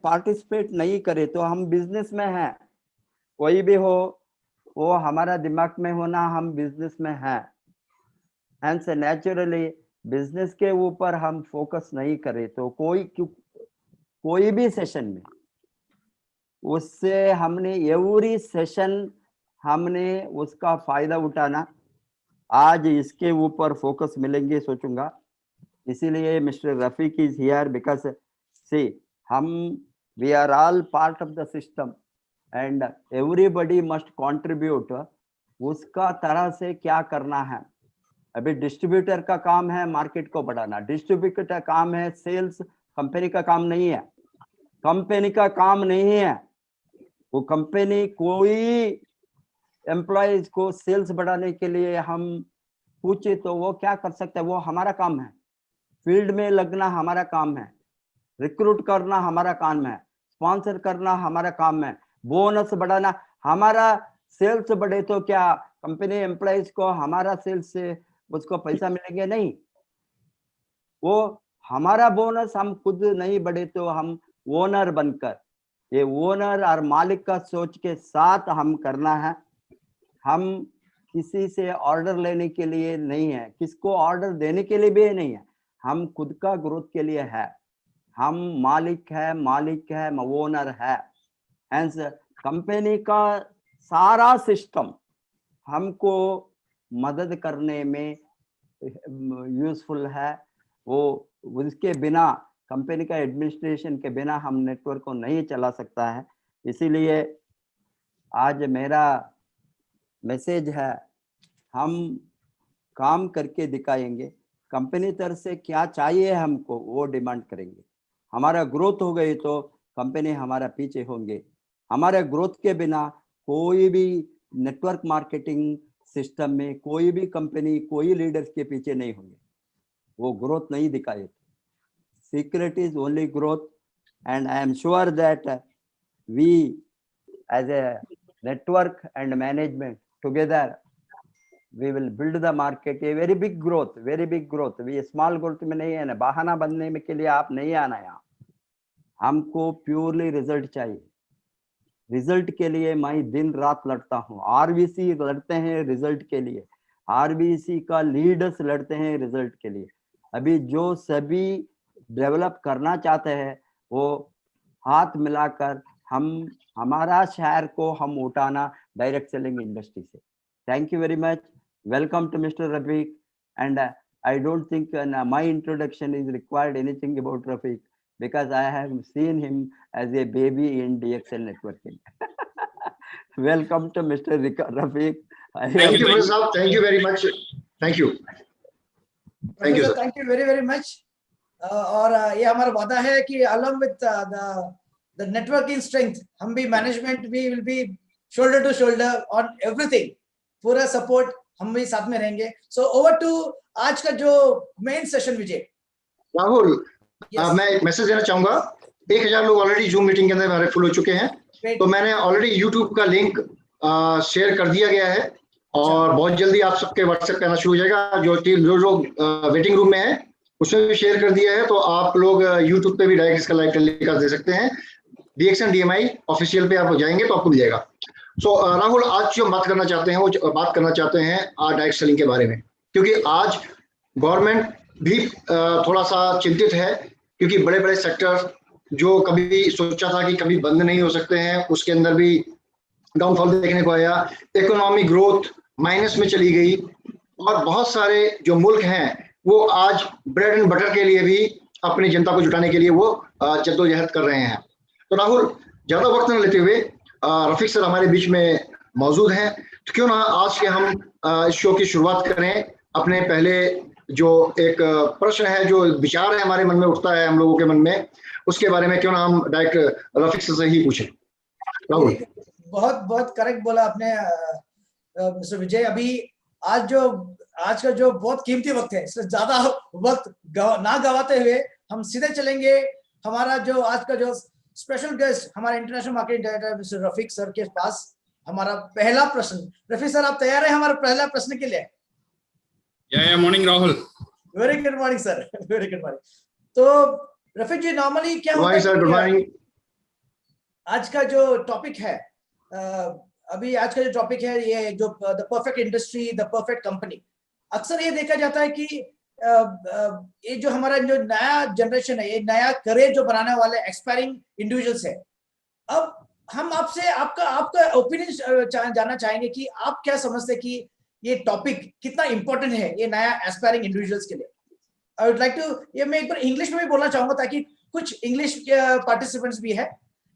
Participate नहीं करे तो हम बिजनेस में हैं, कोई भी हो वो हमारा दिमाग में होना हम बिजनेस में हैं। हैंस नेचुरली बिजनेस के ऊपर हम फोकस नहीं करें तो कोई भी सेशन में उससे हमने एवरी सेशन हमने उसका फायदा उठाना, आज इसके ऊपर फोकस मिलेंगे सोचूंगा। इसीलिए mister Rafiq is here because see हम we are all part of the system and everybody must contribute. उसका तरह से क्या करना है, अभी डिस्ट्रीब्यूटर का काम है मार्केट को बढ़ाना, डिस्ट्रीब्यूटर का काम है सेल्स, कंपनी का काम नहीं है, कंपनी का काम नहीं है। वो कंपनी कोई एम्प्लॉयज को सेल्स बढ़ाने के लिए हम पूछे तो वो क्या कर सकता है, वो हमारा काम है। फील्ड में लगना हमारा काम है, रिक्रूट करना हमारा काम है, स्पॉन्सर करना हमारा काम है, बोनस बढ़ाना हमारा। सेल्स बढ़े तो क्या कंपनी एम्प्लॉयज को हमारा सेल्स से उसको पैसा मिलेंगे? नहीं, वो हमारा बोनस हम खुद नहीं बढ़े तो हम ओनर बनकर, ये ओनर और मालिक का सोच के साथ हम करना है। हम किसी से ऑर्डर लेने के लिए नहीं है, किसको ऑर्डर देने के लिए भी नहीं है, हम खुद का ग्रोथ के लिए है। हम मालिक है ओनर है। हेंस कंपनी का सारा सिस्टम हमको मदद करने में यूजफुल है। वो उसके बिना, कंपनी का एडमिनिस्ट्रेशन के बिना हम नेटवर्क को नहीं चला सकता है। इसीलिए आज मेरा मैसेज है, हम काम करके दिखाएंगे, कंपनी तरफ से क्या चाहिए हमको वो डिमांड करेंगे। हमारा ग्रोथ हो गई तो कंपनी हमारा पीछे होंगे। हमारे ग्रोथ के बिना कोई भी नेटवर्क मार्केटिंग सिस्टम में कोई भी कंपनी कोई लीडर्स के पीछे नहीं होंगे, वो ग्रोथ नहीं दिखाए। Secret is only growth and I am sure that we as a network and management together we will build the market a very big growth, very big growth। we small growth में नहीं है ना, बहाना बनने में के लिए आप नहीं आना यहाँ। हमको प्योरली रिजल्ट चाहिए। रिजल्ट के लिए मैं दिन रात लड़ता हूँ, आरबीसी लड़ते हैं रिजल्ट के लिए, आरबीसी का लीडर्स लड़ते हैं रिजल्ट के लिए। अभी जो सभी डेवलप करना चाहते हैं वो हाथ मिलाकर हम हमारा शहर को हम उठाना डायरेक्ट सेलिंग इंडस्ट्री से। Thank you very much, welcome to mister Rafiq and I don't think my introduction is required anything about Rafiq because I have seen him as a baby in DXL networking. Welcome to Mr. Rafiq. Thank you, Professor. Thank you very much. Thank you. Thank you, sir. Thank you very, very much. और ये हमारा वादा है कि along with the networking strength, हम भी management भी will be shoulder to shoulder on everything. पूरा support हम भी साथ में रहेंगे। So over to आज का जो मेन सेशन विजय। राहुल, मैं एक मैसेज देना चाहूंगा। 1000 लोग ऑलरेडी जूम मीटिंग के अंदर हमारे फुल हो चुके हैं, तो मैंने ऑलरेडी यूट्यूब का लिंक शेयर कर दिया गया है और बहुत जल्दी आप सबके व्हाट्सएप पे आना शुरू हो जाएगा। जो लोग वेटिंग रूम में है उसमें भी शेयर कर दिया है, तो आप लोग यूट्यूब पे भी डायरेक्ट इसका लाइव टेलीकास्ट दे सकते हैं। DXN DMI ऑफिशियल पे आप जाएंगे तो आपको मिल जाएगा। सो राहुल, आज जो बात करना चाहते हैं वो बात करना चाहते हैं डायरेक्ट सेलिंग के बारे में, क्योंकि आज गवर्नमेंट भी थोड़ा सा चिंतित है, क्योंकि बड़े बड़े सेक्टर जो कभी सोचा था कि कभी बंद नहीं हो सकते हैं उसके अंदर भी डाउनफॉल देखने को आया। इकोनॉमिक ग्रोथ माइनस में चली गई और बहुत सारे जो मुल्क हैं वो आज ब्रेड एंड बटर के लिए भी अपनी जनता को जुटाने के लिए वो जद्दोजहद कर रहे हैं। तो राहुल, ज्यादा वक्त न लेते हुए रफीक सर हमारे बीच में मौजूद हैं, तो क्यों ना आज के हम इस शो की शुरुआत करें। अपने पहले जो एक प्रश्न है, जो विचार है हमारे मन में उठता है हम लोगों के मन में, उसके बारे में क्यों ना हम डायरेक्ट रफीक से ही पूछें। राहुल, बहुत बहुत करेक्ट बोला आपने मिस्टर विजय। अभी आज का जो बहुत कीमती वक्त है, इसलिए ज्यादा वक्त ना गवाते हुए हम सीधे चलेंगे हमारा जो आज का जो स्पेशल गेस्ट हमारे international marketing director mister Rafiq sir के पास। हमारा पहला प्रश्न, रफीक सर आप तैयार हैं हमारे पहला प्रश्न के लिए? Morning Rahul. Very good morning sir, very good morning. तो रफीक जी, नॉर्मली क्या होता है सर, गुड मॉर्निंग। आज का जो टॉपिक है, अभी आज का जो टॉपिक है ये जो the perfect industry, the perfect company. अक्सर ये देखा जाता है कि ये जो हमारा जो नया जनरेशन है, ये नया करियर जो बनाने वाले एक्सपायरिंग इंडिविजुअल्स है। अब हम आपसे आपका ओपिनियन जानना चाहेंगे कि आप क्या समझते हैं कि ये टॉपिक कितना इंपॉर्टेंट है ये नया एस्पायरिंग इंडिविजुअल्स के लिए। आई वुड लाइक टू, ये मैं एक बार इंग्लिश में भी बोलना चाहूंगा ताकि कुछ इंग्लिश पार्टिसिपेंट्स भी है।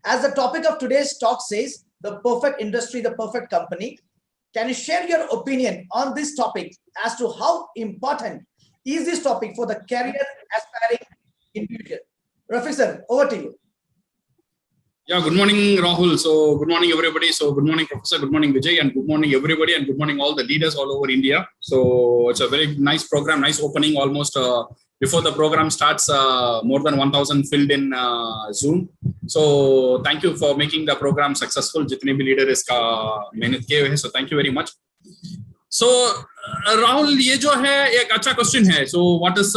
As the topic of today's talk says the perfect industry, the perfect company, can you share your opinion on this topic as to how important is this topic for the career aspiring individual? Rafiq sir, over to you. Yeah, good morning, Rahul. So, good morning, everybody. So, good morning, Professor. Good morning, Vijay. And good morning, everybody. And good morning, all the leaders all over India. So, it's a very nice program, nice opening. Almost before the program starts, more than 1,000 filled in Zoom. So, thank you for making the program successful. Jitne bhi leader iska mehnat kiye हुए हैं. So, thank you very much. So, Rahul, ये जो है एक अच्छा question है. So, what is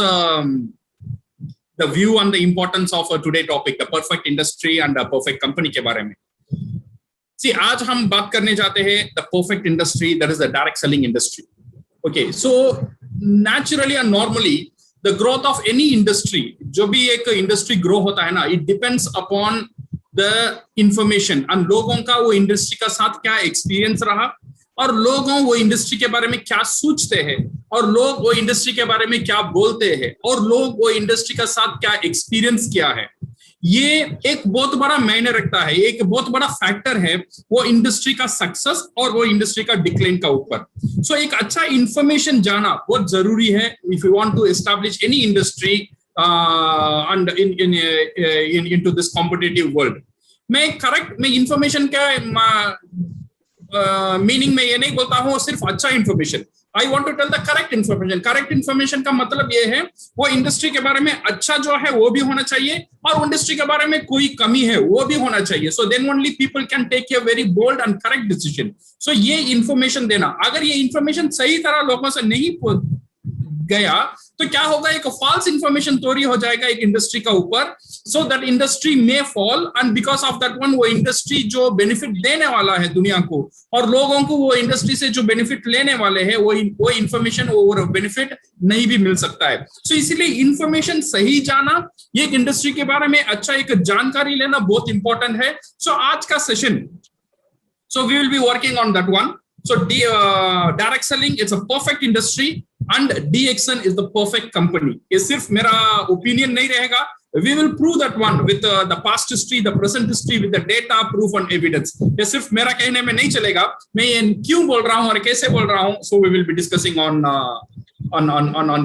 the view on the importance of today topic, the perfect industry and the perfect company के बारे में? See, आज हम बात करने जाते हैं the perfect industry, that is the direct selling industry. Okay, so naturally and normally the growth of any industry, जो भी एक industry grow होता है ना, it depends upon the information and लोगों का वो industry का साथ क्या experience रहा और लोगों वो इंडस्ट्री के बारे में क्या सोचते हैं और लोग वो इंडस्ट्री के बारे में क्या बोलते हैं और लोग वो इंडस्ट्री का साथ क्या एक्सपीरियंस किया है। ये एक बहुत बड़ा मायने रखता है, एक बहुत बड़ा फैक्टर है वो इंडस्ट्री का सक्सेस और वो इंडस्ट्री का डिक्लाइन का ऊपर। सो एक अच्छा इंफॉर्मेशन जाना बहुत जरूरी है if you want to establish any industry and into this competitive world. मैं इंफॉर्मेशन का मीनिंग में ये नहीं बोलता हूँ सिर्फ अच्छा information. I want to tell the correct information. Correct information का मतलब ये है वो इंडस्ट्री के बारे में अच्छा जो है वो भी होना चाहिए और इंडस्ट्री के बारे में कोई कमी है वो भी होना चाहिए। So then only people can take a very bold and correct decision. So ये इंफॉर्मेशन देना, अगर ये इंफॉर्मेशन सही तरह लोगों से नहीं गया तो क्या होगा, एक फॉल्स इंफॉर्मेशन तोरी हो जाएगा एक इंडस्ट्री का ऊपर। सो दैट इंडस्ट्री में fall and because of that one वो इंडस्ट्री जो बेनिफिट देने वाला है दुनिया को और लोगों को वो इंडस्ट्री से जो बेनिफिट लेने वाले हैं वो इंफॉर्मेशन और बेनिफिट नहीं भी मिल सकता है। सो इसीलिए इंफॉर्मेशन सही जाना, ये एक इंडस्ट्री के बारे में अच्छा एक जानकारी लेना बहुत इंपॉर्टेंट है। सो आज का session, so we will be working on that one. So direct selling, it's a perfect industry and DXN is the perfect company. ये सिर्फ मेरा ओपिनियन नहीं रहेगा, we will prove that one with the past history, the present history, with the data, proof and evidence. ये सिर्फ मेरा कहने में नहीं चलेगा, मैं ये क्यों बोल रहा हूँ और कैसे बोल रहा हूँ, so we will be discussing on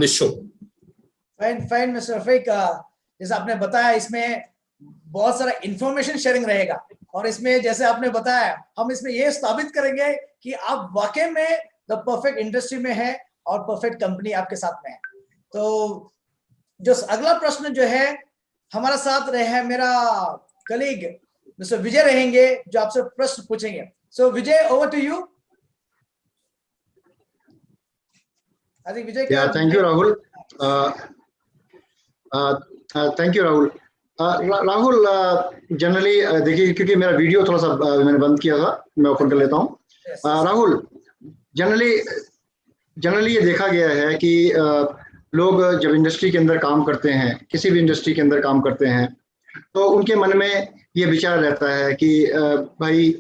this show. Fine, Mr. Rafiq, जैसे आपने बताया इसमें बहुत सारा इंफॉर्मेशन शेयरिंग रहेगा और इसमें जैसे आपने बताया हम इसमें ये साबित करेंगे कि आप वाकई में द परफेक्ट इंडस्ट्री में है और परफेक्ट कंपनी आपके साथ में है। तो जो अगला प्रश्न जो है हमारा साथ रहे मेरा कलीग मिस्टर विजय रहेंगे जो आपसे प्रश्न पूछेंगे। So Vijay, over to you. I think Vijay, thank you Rahul. Thank you Rahul. Rahul, generally देखिए क्योंकि मेरा वीडियो थोड़ा सा मैंने बंद किया था, मैं ओपन कर लेता हूँ। राहुल, जनरली ये देखा गया है कि लोग जब इंडस्ट्री के अंदर काम करते हैं, किसी भी इंडस्ट्री के अंदर काम करते हैं, तो उनके मन में ये विचार रहता है कि भाई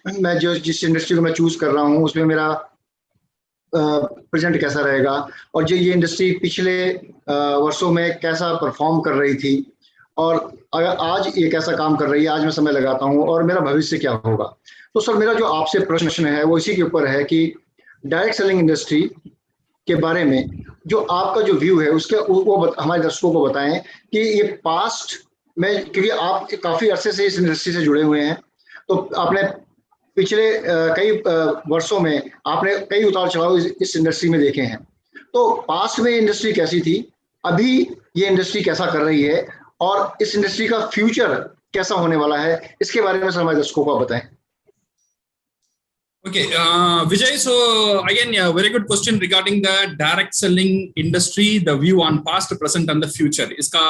मैं जिस इंडस्ट्री को मैं चूज कर रहा हूँ उसमें मेरा प्रेजेंट कैसा रहेगा और जो ये इंडस्ट्री पिछले वर्षों में कैसा परफॉर्म कर रही थी और अगर आज ये कैसा काम कर रही है, आज मैं समय लगाता हूँ और मेरा भविष्य क्या होगा। तो सर मेरा जो आपसे प्रश्न है वो इसी के ऊपर है कि डायरेक्ट सेलिंग इंडस्ट्री के बारे में जो आपका जो व्यू है उसके वो हमारे दर्शकों को बताएं कि ये पास्ट में, क्योंकि आप काफी अरसे से इस इंडस्ट्री से जुड़े हुए हैं, तो आपने पिछले कई वर्षों में आपने कई उतार चढ़ाव इस इंडस्ट्री में देखे हैं। तो पास्ट में इंडस्ट्री कैसी थी, अभी ये इंडस्ट्री कैसा कर रही है और इस इंडस्ट्री का फ्यूचर कैसा होने वाला है, इसके बारे में हमारे दर्शकों को बताएं। Okay, Vijay, so again, a very good question regarding the direct selling industry, the view on past, present and the future. इसका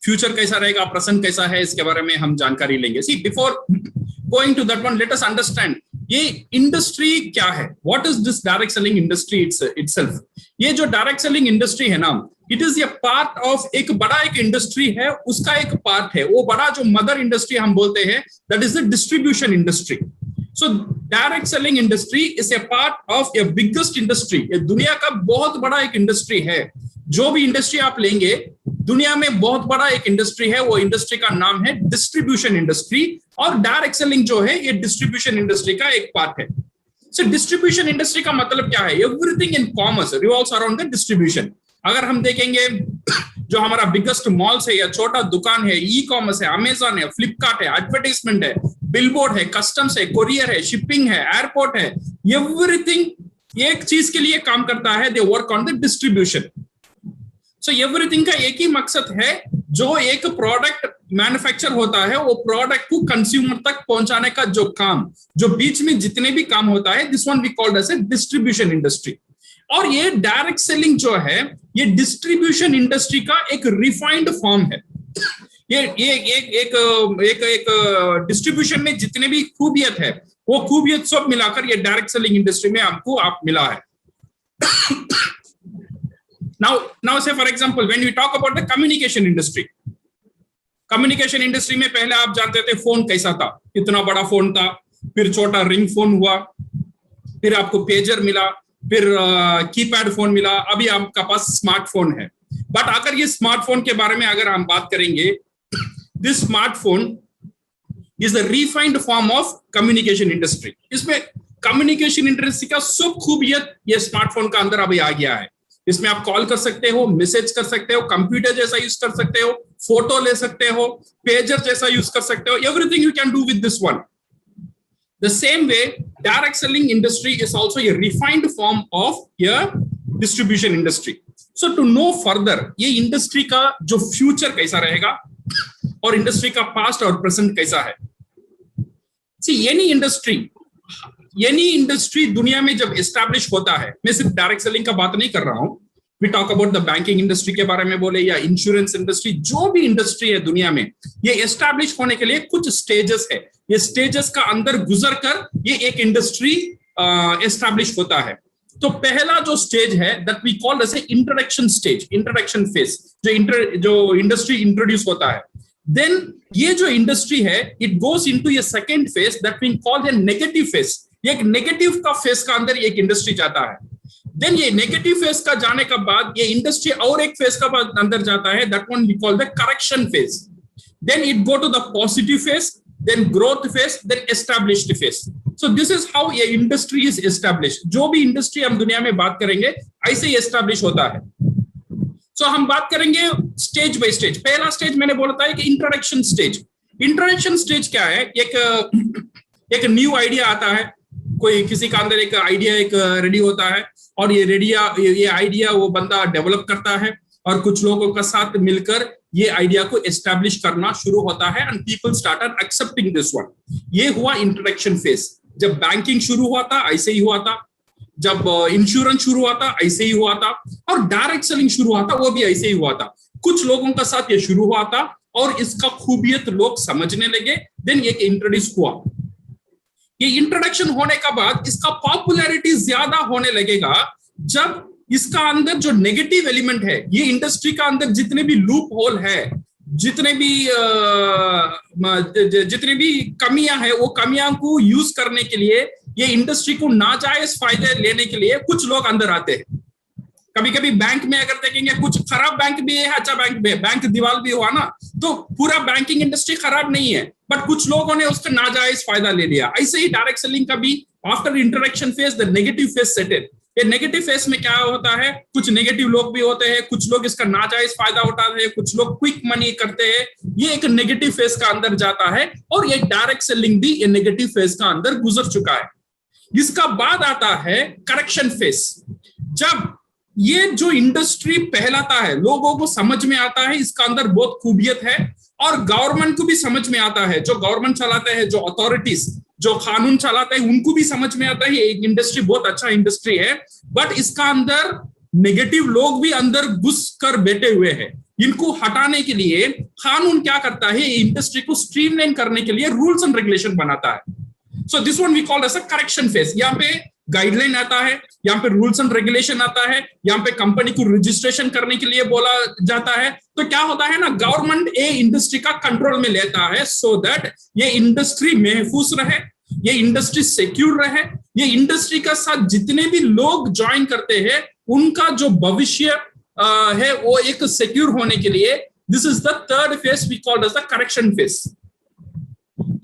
फ्यूचर कैसा रहेगा, प्रेजेंट कैसा है, इसके बारे में हम जानकारी लेंगे। See before going to that one, let us understand ये इंडस्ट्री क्या है, what is this direct selling industry itself. ये जो डायरेक्ट सेलिंग इंडस्ट्री है ना, it is a part of एक बड़ा एक इंडस्ट्री है, उसका एक पार्ट है। वो बड़ा जो मदर इंडस्ट्री हम बोलते हैं, that is the distribution industry. So direct selling industry is a part of A biggest industry. ये दुनिया का बहुत बड़ा एक इंडस्ट्री है। जो भी इंडस्ट्री आप लेंगे, दुनिया में बहुत बड़ा एक इंडस्ट्री है, वो इंडस्ट्री का नाम है डिस्ट्रीब्यूशन इंडस्ट्री। और डायरेक्ट सेलिंग जो है, ये डिस्ट्रीब्यूशन इंडस्ट्री का एक पार्ट है। सो डिस्ट्रीब्यूशन इंडस्ट्री का मतलब क्या है? Everything in commerce revolves around the distribution. अगर हम देखेंगे जो हमारा बिगेस्ट मॉल्स है या छोटा दुकान है, ई कॉमर्स है, अमेजॉन है, फ्लिपकार्ट है, एडवर्टाइजमेंट है, बिलबोर्ड है, कस्टम्स है, कोरियर है, शिपिंग है, एयरपोर्ट है, एवरीथिंग एक चीज के लिए काम करता है, they work on the distribution. So everything का एक ही मकसद है, जो एक प्रोडक्ट मैन्युफैक्चर होता है, वो प्रोडक्ट को कंज्यूमर तक पहुंचाने का जो काम, जो बीच में जितने भी काम होता है, this one we called as a distribution industry. और ये डायरेक्ट सेलिंग जो है, ये डिस्ट्रीब्यूशन इंडस्ट्री का एक रिफाइंड फॉर्म है। ये एक डिस्ट्रीब्यूशन में जितने भी खूबियत है, वो खूबियत सब मिलाकर ये डायरेक्ट सेलिंग इंडस्ट्री में आपको मिला है। Now say for example, when we talk about the communication industry, communication industry में पहले आप जानते थे फोन कैसा था, इतना बड़ा फोन था, फिर छोटा रिंग फोन हुआ, फिर आपको पेजर मिला, फिर कीपैड फोन मिला, अभी आपका पास स्मार्टफोन है। बट अगर ये स्मार्टफोन के बारे में अगर हम बात करेंगे, this smartphone is the refined form of communication industry. इसमें कम्युनिकेशन इंडस्ट्री का सब खूबियत ये स्मार्टफोन का अंदर अभी आ गया है। इसमें आप कॉल कर सकते हो, मैसेज कर सकते हो, कंप्यूटर जैसा यूज कर सकते हो, फोटो ले सकते हो, पेजर जैसा यूज कर सकते हो, everything you can do with this one. The same way, direct selling industry is also a refined form of a distribution industry. So to know further, ये इंडस्ट्री का जो फ्यूचर कैसा रहेगा और इंडस्ट्री का पास्ट और प्रेजेंट कैसा है। See, any industry दुनिया में जब एस्टैब्लिश होता है, मैं सिर्फ डायरेक्ट सेलिंग का बात नहीं कर रहा हूं, we talk about the banking industry के बारे में बोले या इंश्योरेंस इंडस्ट्री, जो भी इंडस्ट्री है दुनिया में, ये एस्टैब्लिश होने के लिए कुछ स्टेजेस है। ये स्टेजेस का अंदर गुजर कर ये एक इंडस्ट्री एस्टैब्लिश होता है। तो पहला जो स्टेज है, that we call as a introduction stage, introduction phase, जो इंडस्ट्री इंट्रोड्यूस होता है। देन ये जो इंडस्ट्री है, it goes into a second phase that we call a negative phase. एक नेगेटिव का फेज का अंदर एक इंडस्ट्री जाता है। देन ये नेगेटिव फेज का जाने के बाद ये इंडस्ट्री और एक फेज का अंदर जाता है, that one we call the correction phase. Then it go to the positive phase, then growth phase, then established phase. So this is how ये इंडस्ट्री इज एस्टैब्लिश्ड। जो भी इंडस्ट्री हम दुनिया में बात करेंगे, ऐसे ही एस्टैब्लिश होता है। सो हम बात करेंगे स्टेज बाय स्टेज। पहला स्टेज मैंने बोला था कि इंट्रोडक्शन स्टेज। इंट्रोडक्शन स्टेज क्या है? एक न्यू आइडिया आता है, कोई किसी का अंदर एक आइडिया एक रेडी होता है, और ये आइडिया वो बंदा डेवलप करता है, और कुछ लोगों का साथ मिलकर ये आइडिया को एस्टैब्लिश करना शुरू होता है, and people started accepting this one. ये हुआ इंट्रोडक्शन फेज। जब बैंकिंग शुरू हुआ था, ऐसे ही हुआ था। जब इंश्योरेंस शुरू हुआ था, ऐसे ही हुआ था। और डायरेक्ट सेलिंग शुरू हुआ था, वो भी ऐसे ही हुआ था। कुछ लोगों का साथ ये शुरू हुआ था, और इसका खूबियत लोग समझने लगे। देन ये इंट्रोड्यूस हुआ। ये इंट्रोडक्शन होने का बाद इसका पॉपुलैरिटी ज्यादा होने लगेगा जब इसका अंदर जो नेगेटिव एलिमेंट है, ये इंडस्ट्री का अंदर जितने भी लूप होल है, जितने भी कमियां है, वो कमियां को यूज करने के लिए, ये इंडस्ट्री को नाजायज फायदे लेने के लिए कुछ लोग अंदर आते हैं। कभी कभी बैंक में अगर देखेंगे, कुछ खराब बैंक भी है, अच्छा बैंक भी है। बैंक दीवार भी हुआ ना, तो पूरा बैंकिंग इंडस्ट्री खराब नहीं है, बट कुछ लोगों ने उसका नाजायज फायदा ले लिया। ऐसे ही डायरेक्ट सेलिंग का भी after introduction phase the negative phase set in. ये नेगेटिव फेज में क्या होता है, कुछ नेगेटिव लोग भी होते हैं, कुछ लोग इसका नाजायज फायदा उठाते हैं, कुछ लोग क्विक मनी करते हैं। ये एक नेगेटिव फेज का अंदर जाता है, और ये डायरेक्ट सेलिंग भी ये नेगेटिव फेज का अंदर गुजर चुका है। इसका बाद आता है करेक्शन फेज। जब ये जो इंडस्ट्री पहलाता है, लोगों को समझ में आता है इसका अंदर बहुत खूबियत है, और गवर्नमेंट को भी समझ में आता है, जो गवर्नमेंट चलाते हैं, जो अथॉरिटीज जो कानून चलाते हैं, उनको भी समझ में आता है एक इंडस्ट्री बहुत अच्छा इंडस्ट्री है, बट इसका अंदर नेगेटिव लोग भी अंदर घुस कर बैठे हुए हैं। इनको हटाने के लिए कानून क्या करता है, इंडस्ट्री को स्ट्रीमलाइन करने के लिए रूल्स एंड रेगुलेशन बनाता है। So this one we called as a correction phase. यहाँ पे गाइडलाइन आता है, यहाँ पे रूल्स एंड रेगुलेशन आता है, यहाँ पे कंपनी को रजिस्ट्रेशन करने के लिए बोला जाता है। तो क्या होता है ना, गवर्नमेंट ये इंडस्ट्री का कंट्रोल में लेता है सो दैट ये इंडस्ट्री महफूज रहे, ये इंडस्ट्री सिक्योर रहे, ये इंडस्ट्री का साथ जितने भी लोग ज्वाइन करते हैं उनका जो भविष्य है वो एक सिक्योर होने के लिए। This is the third phase we called as the correction phase.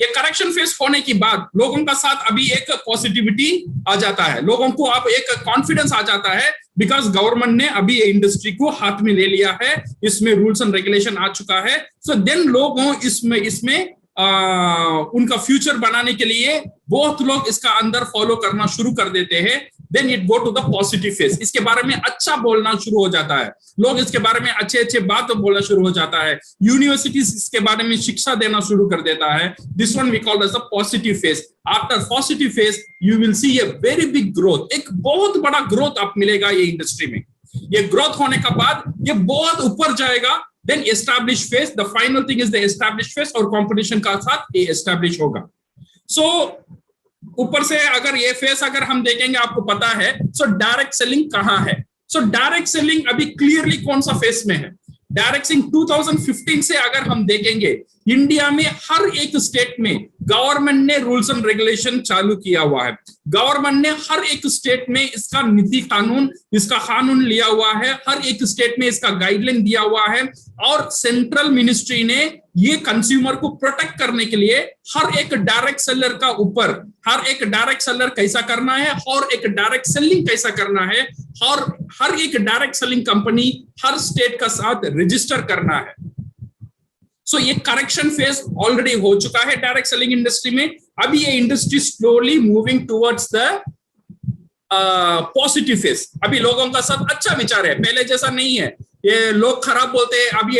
ये करेक्शन फेज होने के बाद लोगों का साथ अभी एक पॉजिटिविटी आ जाता है, लोगों को अब एक कॉन्फिडेंस आ जाता है, बिकॉज गवर्नमेंट ने अभी ये इंडस्ट्री को हाथ में ले लिया है, इसमें रूल्स एंड रेगुलेशन आ चुका है। सो देन लोगों इसमें उनका फ्यूचर बनाने के लिए बहुत लोग इसका अंदर फॉलो करना शुरू कर देते हैं। Then it go to the positive phase. इसके बारे में अच्छा बोलना शुरू हो जाता है, लोग इसके बारे में अच्छे बात बोलना शुरू हो जाता है, यूनिवर्सिटीज इसके बारे में शिक्षा देना शुरू कर देता है। This one we called as the positive phase. After positive phase you will see a very big growth, एक बहुत बड़ा ग्रोथ आप मिलेगा ये इंडस्ट्री में। ये ग्रोथ होने का बाद ये बहुत ऊपर जाएगा। Then establish phase, the final thing is the establish phase, और कंपटीशन का साथ ये एस्टैब्लिश होगा। सो ऊपर से अगर ये फेस अगर हम देखेंगे, आपको पता है सो डायरेक्ट सेलिंग कहाँ है। सो डायरेक्ट सेलिंग अभी क्लियरली कौन सा फेस में है। डायरेक्ट सेलिंग 2015 से अगर हम देखेंगे, इंडिया में हर एक स्टेट में गवर्नमेंट ने रूल्स एंड रेगुलेशन चालू किया हुआ है। गवर्नमेंट ने हर एक स्टेट में इसका नीति कानून, इसका कानून लिया हुआ है, हर एक स्टेट में इसका गाइडलाइन दिया हुआ है। और सेंट्रल मिनिस्ट्री ने ये कंज्यूमर को प्रोटेक्ट करने के लिए हर एक डायरेक्ट सेलर का ऊपर, हर एक डायरेक्ट सेलर कैसा करना है और एक डायरेक्ट सेलिंग कैसा करना है, और हर एक डायरेक्ट सेलिंग कंपनी हर स्टेट का साथ रजिस्टर करना है। सो ये करेक्शन फेज ऑलरेडी हो चुका है डायरेक्ट सेलिंग इंडस्ट्री में। अभी ये industry slowly moving towards the positive phase. अभी लोगों का सब अच्छा विचार है, पहले जैसा नहीं है। ये लोग खराब बोलते हैं, अभी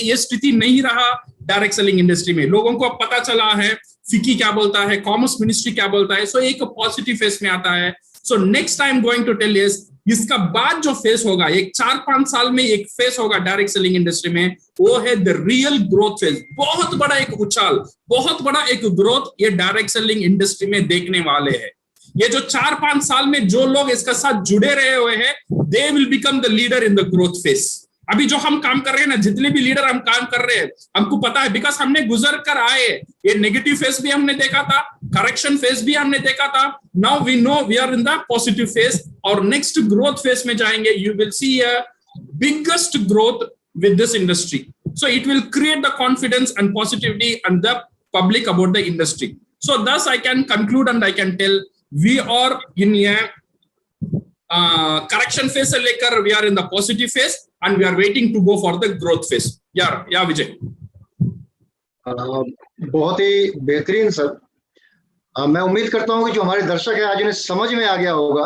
ये स्थिति नहीं रहा डायरेक्ट सेलिंग इंडस्ट्री में। लोगों को अब पता चला है फिकी क्या बोलता है, कॉमर्स मिनिस्ट्री क्या बोलता है। सो एक पॉजिटिव फेज में आता है। So next time going to tell is, इसका बाद जो फेस होगा, एक 4-5 साल में एक फेस होगा डायरेक्ट सेलिंग इंडस्ट्री में, वो है द रियल ग्रोथ फेज। बहुत बड़ा एक उछाल, बहुत बड़ा एक ग्रोथ ये डायरेक्ट सेलिंग इंडस्ट्री में देखने वाले हैं। ये जो 4-5 साल में जो लोग इसका साथ जुड़े रहे हुए हैं, they will become the leader in the growth phase. अभी जो हम काम कर रहे हैं ना, जितने भी लीडर हम काम कर रहे हैं, हमको पता है, बिकॉज हमने गुजर कर आए। ये नेगेटिव फेज भी हमने देखा था, करेक्शन फेज भी हमने देखा था। Now we know we are in the positive phase, और नेक्स्ट ग्रोथ फेज में जाएंगे। You will see a biggest growth with this industry. So it will create the confidence and positivity and the public about the industry. So thus I can conclude and I can tell we are in a correction phase से लेकर we are in the positive phase and we are waiting to go for the growth phase. Yeah विजय। बहुत ही बेहतरीन sir. मैं उम्मीद करता हूँ कि जो हमारे दर्शक हैं आज उन्हें समझ में आ गया होगा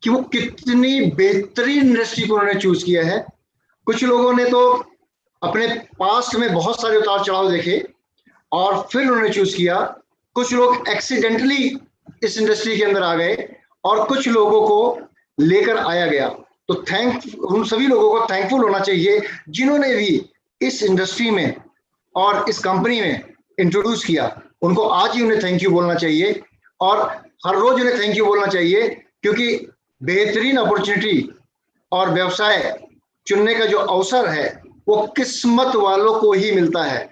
कि वो कितनी बेहतरीन इंडस्ट्री को उन्होंने चूज किया है। कुछ लोगों ने तो अपने पास्ट में बहुत सारे उतार चढ़ाव देखे और फिर उन्होंने चूज किया। कुछ लोग एक्सीडेंटली इस इंडस्ट्री के अंदर आ गए और कुछ लोगों को लेकर आया गया। तो उन सभी लोगों को थैंकफुल होना चाहिए जिन्होंने भी इस इंडस्ट्री में और इस कंपनी में इंट्रोड्यूस किया। उनको आज ही उन्हें थैंक यू बोलना चाहिए और हर रोज उन्हें थैंक यू बोलना चाहिए, क्योंकि बेहतरीन अपॉर्चुनिटी और व्यवसाय चुनने का जो अवसर है वो किस्मत वालों को ही मिलता है।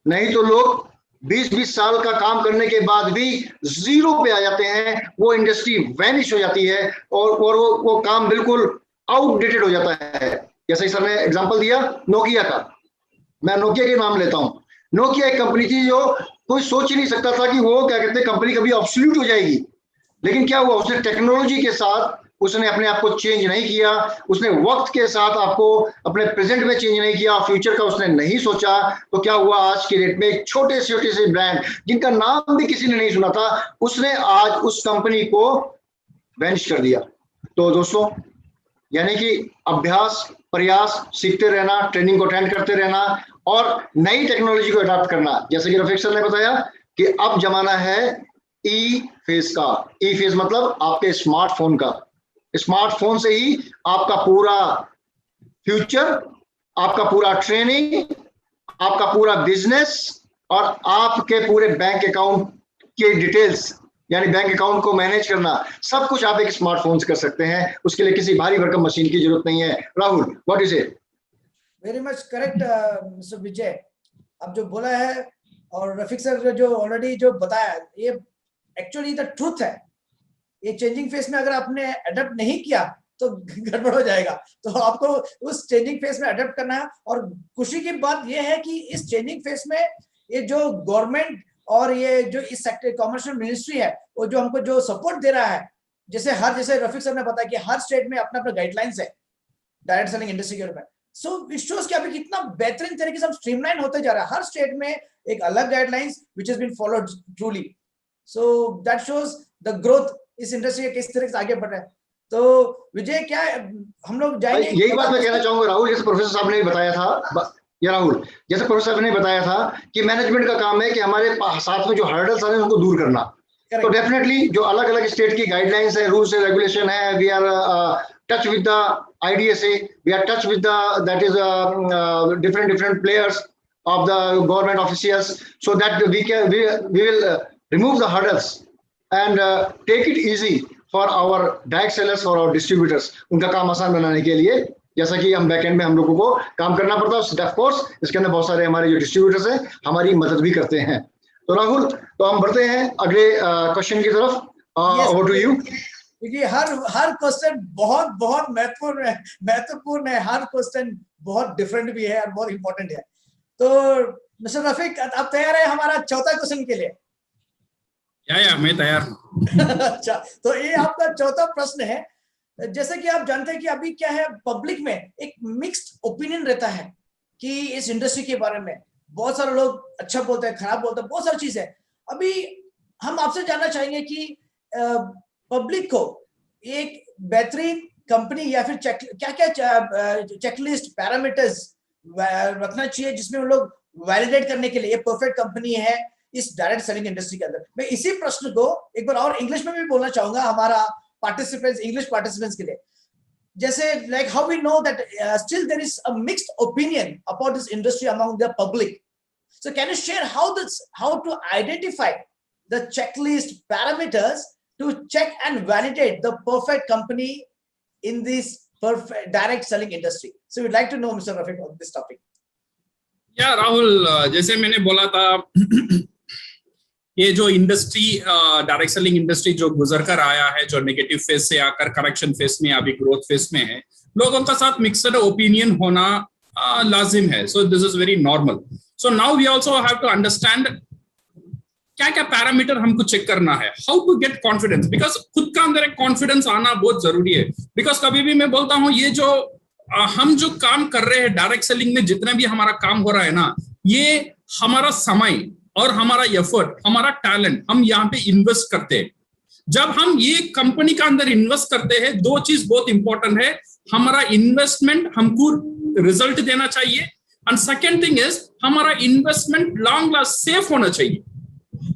नहीं तो लोग 20-20 साल का काम करने के बाद भी जीरो पे आ जाते हैं, वो इंडस्ट्री वैनिश हो जाती है और वो काम बिल्कुल आउटडेटेड हो जाता है। जैसे सर ने एग्जांपल दिया नोकिया का, मैं नोकिया के नाम लेता हूं। नोकिया एक कंपनी थी जो कोई सोच ही नहीं सकता था कि वो क्या कहते हैं कंपनी कभी ऑब्सोल्यूट हो जाएगी। लेकिन क्या हुआ, उसने टेक्नोलॉजी के साथ उसने अपने आप को चेंज नहीं किया, उसने वक्त के साथ आपको अपने प्रेजेंट में चेंज नहीं किया, फ्यूचर का उसने नहीं सोचा। तो क्या हुआ, आज के डेट में एक छोटे से ब्रांड जिनका नाम भी किसी ने नहीं सुना था, उसने आज उस कंपनी को वैनिश कर दिया। तो दोस्तों, यानी कि अभ्यास, प्रयास, सीखते रहना, ट्रेनिंग को अटेंड करते रहना और नई टेक्नोलॉजी को अडॉप्ट करना। जैसे कि रफीक सर ने बताया कि अब जमाना है ई फेज का। ई फेज मतलब आपके स्मार्टफोन का। स्मार्टफोन से ही आपका पूरा फ्यूचर आपका पूरा ट्रेनिंग, आपका पूरा बिजनेस और आपके पूरे बैंक अकाउंट के डिटेल्स, यानी बैंक अकाउंट को मैनेज करना, सब कुछ आप एक स्मार्टफोन से कर सकते हैं। उसके लिए किसी भारी भरकम मशीन की जरूरत नहीं है। Rahul, what is it? Very much correct mister Vijay, अब जो बोला है और रफीक सर ने जो ऑलरेडी जो बताया, ये एक्चुअली द ट्रूथ है। ये चेंजिंग फेस में अगर आपने अडॉप्ट नहीं किया तो गड़बड़ हो जाएगा, तो आपको उस चेंजिंग फेस में अडॉप्ट करना है। और खुशी की बात ये है कि इस चेंजिंग फेस में ये जो गवर्नमेंट और ये जो इस सेक्टर कमर्शियल मिनिस्ट्री है, वो जो हमको जो सपोर्ट दे रहा है, जैसे रफीक सर ने बताया कि हर स्टेट में अपना अपना गाइडलाइंस है डायरेक्ट सेलिंग इंडस्ट्री के बारे में। सो इट शोज कि अभी कितना बेहतरीन तरीके से हम स्ट्रीमलाइन होते जा रहा है। हर स्टेट में एक अलग guidelines which has been followed truly. So that shows the growth इस इंडस्ट्री के किस तरह से आगे बढ़ रहा है। तो विजय, क्या हम लोग जाएंगे? यही बात मैं कहना चाहूंगा राहुल, जैसे प्रोफेसर साहब ने बताया था, या राहुल, जैसे प्रोफेसर साहब ने बताया था कि मैनेजमेंट का काम है कि हमारे साथ में जो हर्डल्स आ रहे हैं उनको दूर करना। तो डेफिनेटली जो अलग अलग स्टेट की गाइडलाइंस है, रूल्स एंड रेगुलेशन है, we are touch with the IDSA, we are touch with the different players of the government officials, so that we will remove the hurdles and take it easy for our direct sellers, for our distributors, उनका काम आसान बनाने के लिए, जैसा कि हम backend में हम लोगों को काम करना पड़ता है। ऑफ कोर्स इसके अंदर बहुत सारे हमारे जो डिस्ट्रीब्यूटर्स हैं हमारी मदद भी करते हैं। तो राहुल, तो हम बढ़ते हैं अगले क्वेश्चन की तरफ। Over to you. क्योंकि हर क्वेश्चन बहुत महत्वपूर्ण है। हर क्वेश्चन बहुत डिफरेंट भी है और बहुत इंपॉर्टेंट है। तो मिस्टर रफीक, आप तैयार है हमारा चौथा क्वेश्चन के लिए? या मैं तैयार हूं। अच्छा, तो ये आपका चौथा प्रश्न है। जैसे कि आप जानते हैं कि अभी क्या है, पब्लिक में एक मिक्स्ड ओपिनियन रहता है कि इस इंडस्ट्री के बारे में बहुत सारे लोग अच्छा बोलते हैं, खराब बोलते हैं, बहुत सारी चीज है। अभी हम आपसे जानना चाहेंगे कि पब्लिक को एक बेहतरीन कंपनी या फिर क्या चेकलिस्ट पैरामीटर्स रखना चाहिए जिसमें वो लोग वैलिडेट करने के लिए ये परफेक्ट कंपनी है इस डायरेक्ट सेलिंग इंडस्ट्री के अंदर। मैं इसी प्रश्न को एक बार और इंग्लिश में भी बोलना चाहूंगा हमारा इंग्लिश पार्टिसिपेंट्स के लिए। जैसे like how we know that still there is a mixed opinion about this industry among the public. So can you share how to identify the checklist parameters to check and validate the perfect company in this perfect direct selling industry? So we'd like to know, Mr. Rafiq, on this topic. या राहुल, जैसे मैंने बोला था ये जो industry direct selling industry जो गुजर कर आया है, जो नेगेटिव फेज से आकर करेक्शन फेज में अभी ग्रोथ फेज में है, लोगों का साथ मिक्सड ओपिनियन होना लाजिम है। So this is very normal. So now we also have to understand क्या क्या पैरामीटर हमको चेक करना है, how to get confidence, because खुद का अंदर एक कॉन्फिडेंस आना बहुत जरूरी है। बिकॉज कभी भी मैं बोलता हूँ ये जो हम जो काम कर रहे हैं डायरेक्ट सेलिंग में, जितना भी हमारा काम हो रहा है ना, ये हमारा समय और हमारा एफर्ट, हमारा टैलेंट हम यहाँ पे इन्वेस्ट करते हैं। जब हम ये कंपनी का अंदर इन्वेस्ट करते हैं, दो चीज बहुत इंपॉर्टेंट है। हमारा इन्वेस्टमेंट हमको रिजल्ट देना चाहिए, एंड सेकेंड थिंग इज हमारा इन्वेस्टमेंट लॉन्ग लास्ट सेफ होना चाहिए।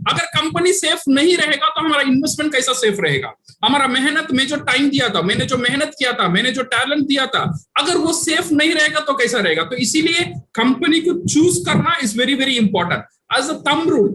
अगर कंपनी सेफ नहीं रहेगा तो हमारा इन्वेस्टमेंट कैसा सेफ रहेगा? हमारा मेहनत में जो टाइम दिया था, मैंने जो मेहनत किया था, मैंने जो टैलेंट दिया था, अगर वो सेफ नहीं रहेगा तो कैसा रहेगा? तो इसीलिए कंपनी को चूज करना is very very important as a thumb rule.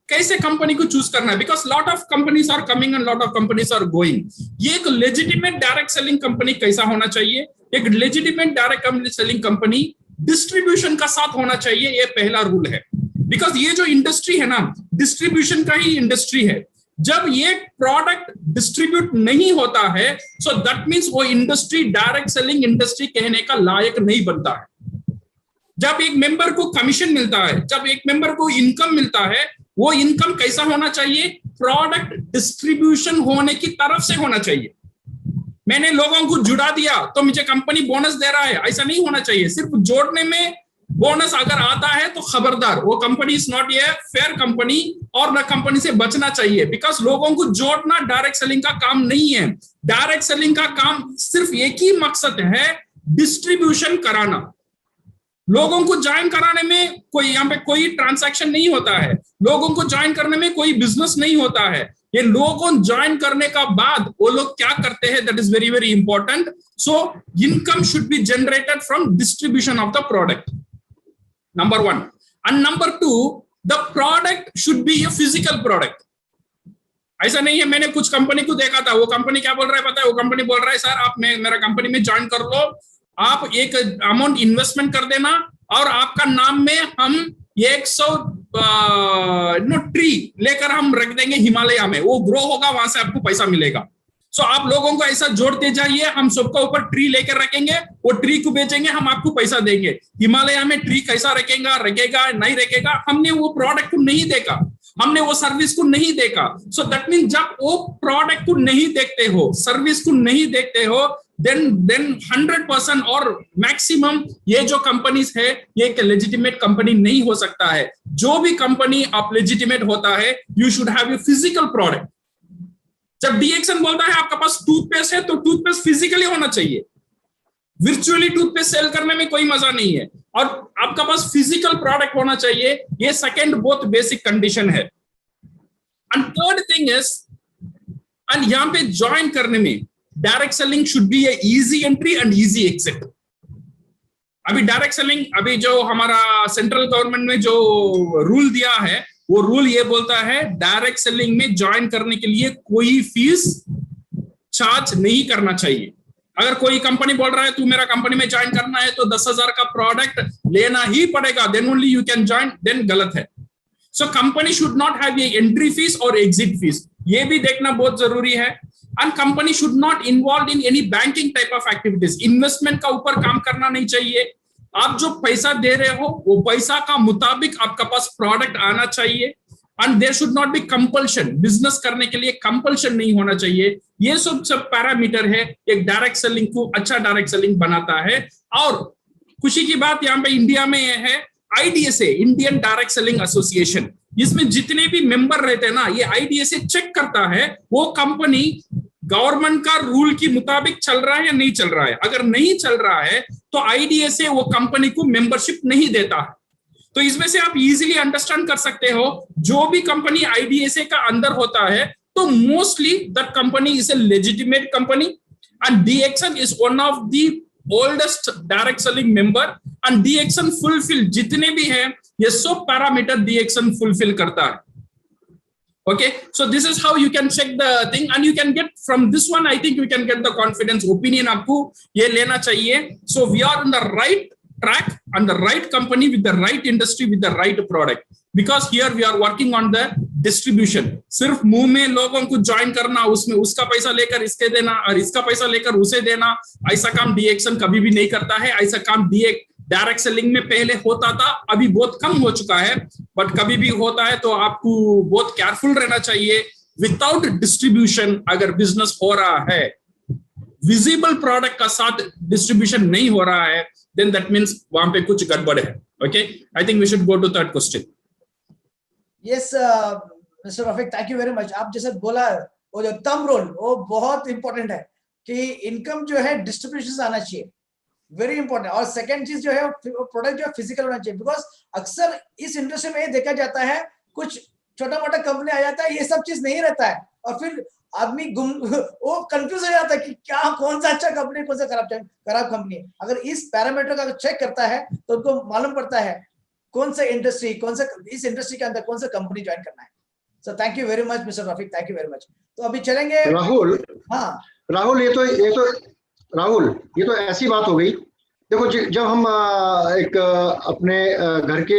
कैसे कंपनी को चूज करना है? Because lot of companies are coming and lot of companies are going. ये एक लेजिटिमेट डायरेक्ट सेलिंग कंपनी कैसा होना चाहिए? एक legitimate direct selling company distribution का साथ होना चाहिए, ये पहला रूल है। बिकॉज ये जो इंडस्ट्री है ना, डिस्ट्रीब्यूशन का ही इंडस्ट्री है। जब ये प्रोडक्ट डिस्ट्रीब्यूट नहीं होता है, सो दैट मींस वो इंडस्ट्री डायरेक्ट सेलिंग इंडस्ट्री कहने का लायक नहीं बनता है। जब एक मेंबर को कमीशन मिलता है, जब एक मेंबर को इनकम मिलता है, वो इनकम कैसा होना चाहिए? प्रोडक्ट डिस्ट्रीब्यूशन होने की तरफ से होना चाहिए। मैंने लोगों को जुड़ा दिया तो मुझे कंपनी बोनस दे रहा है, ऐसा नहीं होना चाहिए। सिर्फ जोड़ने में बोनस अगर आता है तो खबरदार, वो company is not a fair company, और न कंपनी से बचना चाहिए। बिकॉज लोगों को जोड़ना डायरेक्ट सेलिंग का काम नहीं है। डायरेक्ट सेलिंग का काम सिर्फ एक ही मकसद है, डिस्ट्रीब्यूशन कराना। लोगों को ज्वाइन कराने में कोई यहाँ पे कोई ट्रांसैक्शन नहीं होता है, लोगों को ज्वाइन करने में कोई बिजनेस नहीं होता है। ये लोगों ज्वाइन करने का बाद वो लोग क्या करते हैं, that is very very important. So income should be generated from distribution of the product, number 1. And number 2, the product should be a physical product. ऐसा नहीं है, मैंने कुछ कंपनी को देखा था, वो कंपनी क्या बोल रहा है पता है, वो कंपनी बोल रहा है सर आप मेरा कंपनी में ज्वाइन कर लो, आप एक अमाउंट इन्वेस्टमेंट कर देना और आपका नाम में हम 100 ट्री लेकर हम रख देंगे हिमालय में, वो ग्रो होगा, वहां से आपको पैसा मिलेगा. सो आप लोगों को ऐसा जोड़ते जाइए, हम सबका ऊपर ट्री लेकर रखेंगे, वो ट्री को बेचेंगे, हम आपको पैसा देंगे. हिमालय में ट्री कैसा रखेगा नहीं रखेगा, हमने वो प्रोडक्ट को नहीं देखा, हमने वो सर्विस को नहीं देखा. सो दैट मीन जब वो प्रोडक्ट को नहीं देखते हो, सर्विस को नहीं देखते हो, then 100% और मैक्सिमम ये जो कंपनीज है ये एक लेजिटिमेट कंपनी नहीं हो सकता है. जो भी कंपनी आप लेजिटिमेट होता है, you should have a physical product. जब डीएक्सन बोलता है आपका पास टूथपेस्ट है, तो टूथपेस्ट फिजिकली होना चाहिए. वर्चुअली टूथपेस्ट सेल करने में कोई मजा नहीं है, और आपका पास फिजिकल प्रोडक्ट होना चाहिए. ये सेकंड बहुत बेसिक कंडीशन है. And third thing is, and यहां पे ज्वाइन करने में direct selling should be a easy entry and easy exit. अभी डायरेक्ट सेलिंग, अभी जो हमारा सेंट्रल गवर्नमेंट ने जो रूल दिया है, वो रूल ये बोलता है डायरेक्ट सेलिंग में ज्वाइन करने के लिए कोई फीस चार्ज नहीं करना चाहिए. अगर कोई कंपनी बोल रहा है तू मेरा कंपनी में ज्वाइन करना है तो 10,000 का प्रोडक्ट लेना ही पड़ेगा, then only you can join, then गलत है. So company should not have a entry fees और एग्जिट फीस, ये भी देखना बहुत जरूरी है. And company should not involve in any banking type of activities. Investment का ऊपर काम करना नहीं चाहिए. आप जो पैसा दे रहे हो वो पैसा का मुताबिक आपका पास प्रोडक्ट आना चाहिए. And there should not be compulsion, business करने के लिए कंपल्शन नहीं होना चाहिए. ये सब पैरामीटर है एक डायरेक्ट सेलिंग को अच्छा डायरेक्ट सेलिंग बनाता है. और खुशी की बात यहाँ पे इंडिया में ये है, IDSA, Indian direct selling association, इसमें जितने भी मेंबर रहते हैं ना, ये IDSA चेक करता है वो कंपनी गवर्नमेंट का रूल के मुताबिक चल रहा है या नहीं चल रहा है. अगर नहीं चल रहा है तो IDSA वो कंपनी को मेंबरशिप नहीं देता है. तो इसमें से आप इजीली अंडरस्टैंड कर सकते हो, जो भी कंपनी IDSA का अंदर होता है तो mostly that company is A legitimate company. And DXN is one of the oldest direct selling member. And DXN fulfil जितने भी हैं ये सब पैरामीटर DXN फुलफिल करता है. Okay, so this is how you can check the thing, and you can get from this one, I think you can get the confidence opinion. आपको ये लेना चाहिए. So we are on the right track and the right company with the right industry with the right product, because here we are working on the distribution. सिर्फ मुंह में लोगों को join करना, उसमें उसका पैसा लेकर इसके देना और इसका पैसा लेकर उसे देना, ऐसा काम DXN कभी भी नहीं करता है. ऐसा काम डायरेक्ट सेलिंग में पहले होता था, अभी बहुत कम हो चुका है, बट कभी भी होता है तो आपको बहुत केयरफुल रहना चाहिए. विदाउट डिस्ट्रीब्यूशन अगर बिजनेस हो रहा है, विजिबल प्रोडक्ट का साथ डिस्ट्रीब्यूशन नहीं हो रहा है, देन दैट मींस वहां पे कुछ गड़बड़ है. Okay, I think we should go to third question. Yes mister Rafiq, thank you very much. आप जैसे बोला वो जो थंब रोल वो बहुत इंपॉर्टेंट है कि इनकम जो है डिस्ट्रीब्यूशन से आना चाहिए, वेरी इंपॉर्टेंट. और सेकंड चीज जो है प्रोडक्ट जो है फिजिकल होना चाहिए, बिकॉज अक्सर इस इंडस्ट्री में ये देखा जाता है कुछ छोटा मोटा कंपनी आ जाता है, ये सब चीज नहीं रहता है, और फिर आदमी वो कंफ्यूज हो जाता है कि क्या कौन सा अच्छा कंपनी कौन सा खराब कंपनी है. अगर इस पैरामीटर का चेक करता है तो उनको मालूम पड़ता है कौन सा इंडस्ट्री, कौन सा इस इंडस्ट्री के अंदर कौन सा कंपनी ज्वाइन करना है. सो thank you very much mister Rafiq, thank you very much. तो अभी चलेंगे राहुल. हाँ राहुल, राहुल ये तो ऐसी बात हो गई. देखो, जब हम एक अपने घर के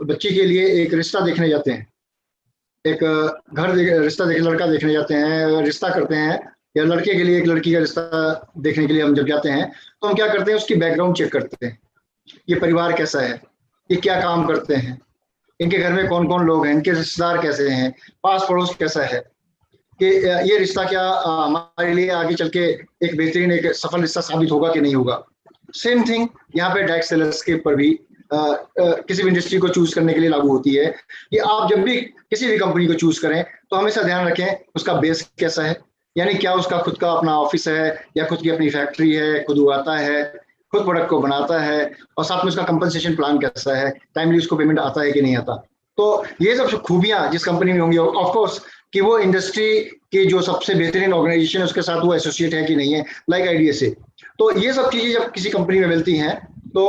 बच्चे के लिए एक रिश्ता देखने जाते हैं, एक लड़का देखने जाते हैं, रिश्ता करते हैं, या लड़के के लिए एक लड़की का रिश्ता देखने के लिए हम जब जाते हैं तो हम क्या करते हैं, उसकी बैकग्राउंड चेक करते हैं. ये परिवार कैसा है, ये क्या काम करते हैं, इनके घर में कौन कौन लोग हैं, इनके रिश्तेदार कैसे हैं, पास पड़ोस कैसा है, कि ये रिश्ता क्या हमारे लिए आगे चल के एक बेहतरीन एक सफल रिश्ता साबित होगा कि नहीं होगा. सेम थिंग यहाँ पे डायरेक्ट सेलर्स के ऊपर भी किसी भी इंडस्ट्री को चूज करने के लिए लागू होती है कि आप जब भी किसी भी कंपनी को चूज करें तो हमेशा ध्यान रखें उसका बेस कैसा है, यानी क्या उसका खुद का अपना ऑफिस है या खुद की अपनी फैक्ट्री है, खुद उगाता है, खुद प्रोडक्ट को बनाता है, और साथ में उसका कंपनसेशन प्लान कैसा है, टाइमली उसको पेमेंट आता है कि नहीं आता. तो ये सब खूबियां जिस कंपनी में होंगी, ऑफकोर्स कि वो इंडस्ट्री की जो सबसे बेहतरीन ऑर्गेनाइजेशन है उसके साथ वो एसोसिएट है कि नहीं है, लाइक IDSA। तो ये सब चीजें जब किसी कंपनी में मिलती हैं तो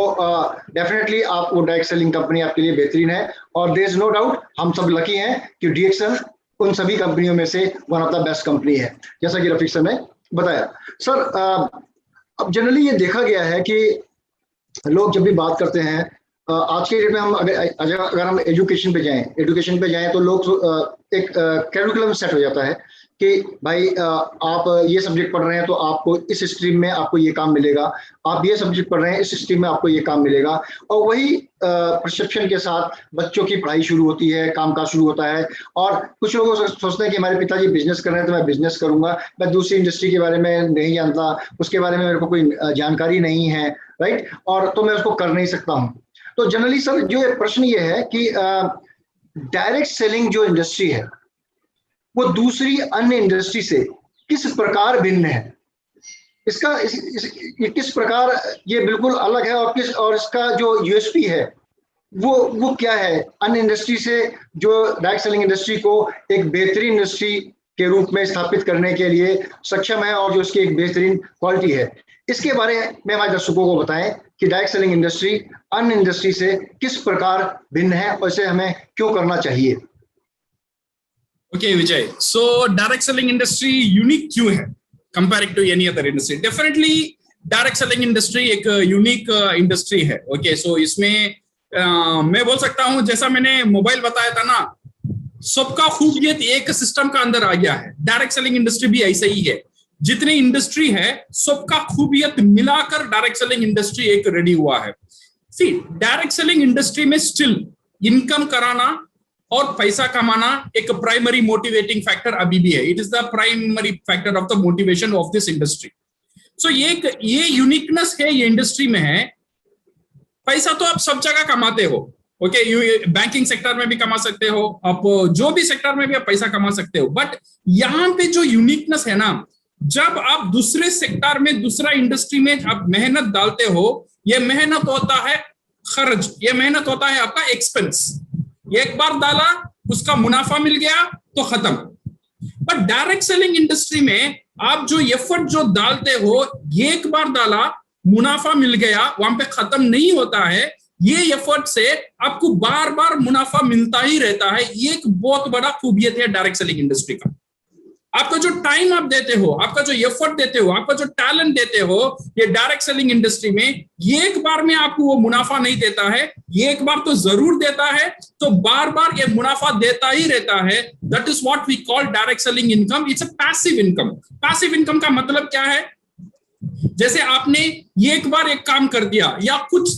डेफिनेटली आप वो डायरेक्ट सेलिंग कंपनी आपके लिए बेहतरीन है। और देयर इज नो डाउट, हम सब लकी हैं कि DXL उन सभी कंपनियों में से one of the best company है, जैसा कि रफीक सर ने बताया। सर अब जनरली ये देखा गया है कि लोग जब भी बात करते हैं, आज के डेट में हम अगर हम एजुकेशन पे जाएं तो लोग एक कैरिकुलम सेट हो जाता है कि भाई आप ये सब्जेक्ट पढ़ रहे हैं तो आपको इस स्ट्रीम में आपको ये काम मिलेगा, आप ये सब्जेक्ट पढ़ रहे हैं इस स्ट्रीम में आपको ये काम मिलेगा। और वही परसेप्शन के साथ बच्चों की पढ़ाई शुरू होती है, कामकाज शुरू होता है। और कुछ लोग सोचते हैं कि हमारे पिताजी बिजनेस कर रहे हैं तो मैं बिजनेस करूंगा, मैं दूसरी इंडस्ट्री के बारे में नहीं जानता, उसके बारे में मेरे को कोई जानकारी नहीं है, राइट, और तो मैं उसको कर नहीं सकता हूँ। तो जनरली सर जो प्रश्न ये है कि डायरेक्ट सेलिंग जो इंडस्ट्री है वो दूसरी अन्य इंडस्ट्री से किस प्रकार भिन्न है, ये किस प्रकार ये बिल्कुल अलग है, और इसका जो USP है वो क्या है अन्य इंडस्ट्री से, जो डायरेक्ट सेलिंग इंडस्ट्री को एक बेहतरीन इंडस्ट्री के रूप में स्थापित करने के लिए सक्षम है और जो उसकी एक बेहतरीन क्वालिटी है। इसके बारे में हमारे दर्शकों को बताएं कि डायरेक्ट सेलिंग इंडस्ट्री अन्य इंडस्ट्री से किस प्रकार भिन्न है और इसे हमें क्यों करना चाहिए। Okay, Vijay. So direct selling industry unique क्यों है comparing to any other industry? Definitely direct selling industry एक unique industry है. Okay, so इसमें मैं बोल सकता हूँ जैसा मैंने मोबाइल बताया था ना, सबका खूबियत एक सिस्टम का अंदर आ गया है। डायरेक्ट सेलिंग इंडस्ट्री भी ऐसे ही है, जितनी इंडस्ट्री है सबका खूबियत मिलाकर डायरेक्ट सेलिंग इंडस्ट्री एक रेडी हुआ है। सी डायरेक्ट सेलिंग इंडस्ट्री में स्टिल इनकम कराना और पैसा कमाना एक प्राइमरी मोटिवेटिंग फैक्टर अभी भी है। It is the primary factor of the motivation of this industry. So ये यूनिकनेस है ये इंडस्ट्री में है। पैसा तो आप सब जगह कमाते हो, ओके, बैंकिंग सेक्टर में भी कमा सकते हो, आप जो भी सेक्टर में भी आप पैसा कमा सकते हो। बट यहाँ पे जो यूनिकनेस है ना, जब आप दूसरे सेक्टर में, दूसरा इंडस्ट्री में आप मेहनत डालते हो, ये मेहनत होता है खर्च, ये मेहनत होता है आपका एक्सपेंस। एक बार डाला, उसका मुनाफा मिल गया तो खत्म। बट डायरेक्ट सेलिंग इंडस्ट्री में आप जो एफर्ट जो डालते हो, एक बार डाला, मुनाफा मिल गया, वहां पे खत्म नहीं होता है। ये एफर्ट से आपको बार बार मुनाफा मिलता ही रहता है। ये एक बहुत बड़ा खूबियत है डायरेक्ट सेलिंग इंडस्ट्री का। आपका जो टाइम आप देते हो, आपका जो एफर्ट देते हो, आपका जो टैलेंट देते हो, ये डायरेक्ट सेलिंग इंडस्ट्री में एक बार में आपको वो मुनाफा नहीं देता है, एक बार तो जरूर देता है, तो बार बार ये मुनाफा देता ही रहता है। That is what we call direct selling income. It's a passive income. Passive income का मतलब क्या है? जैसे आपने एक बार एक काम कर दिया या कुछ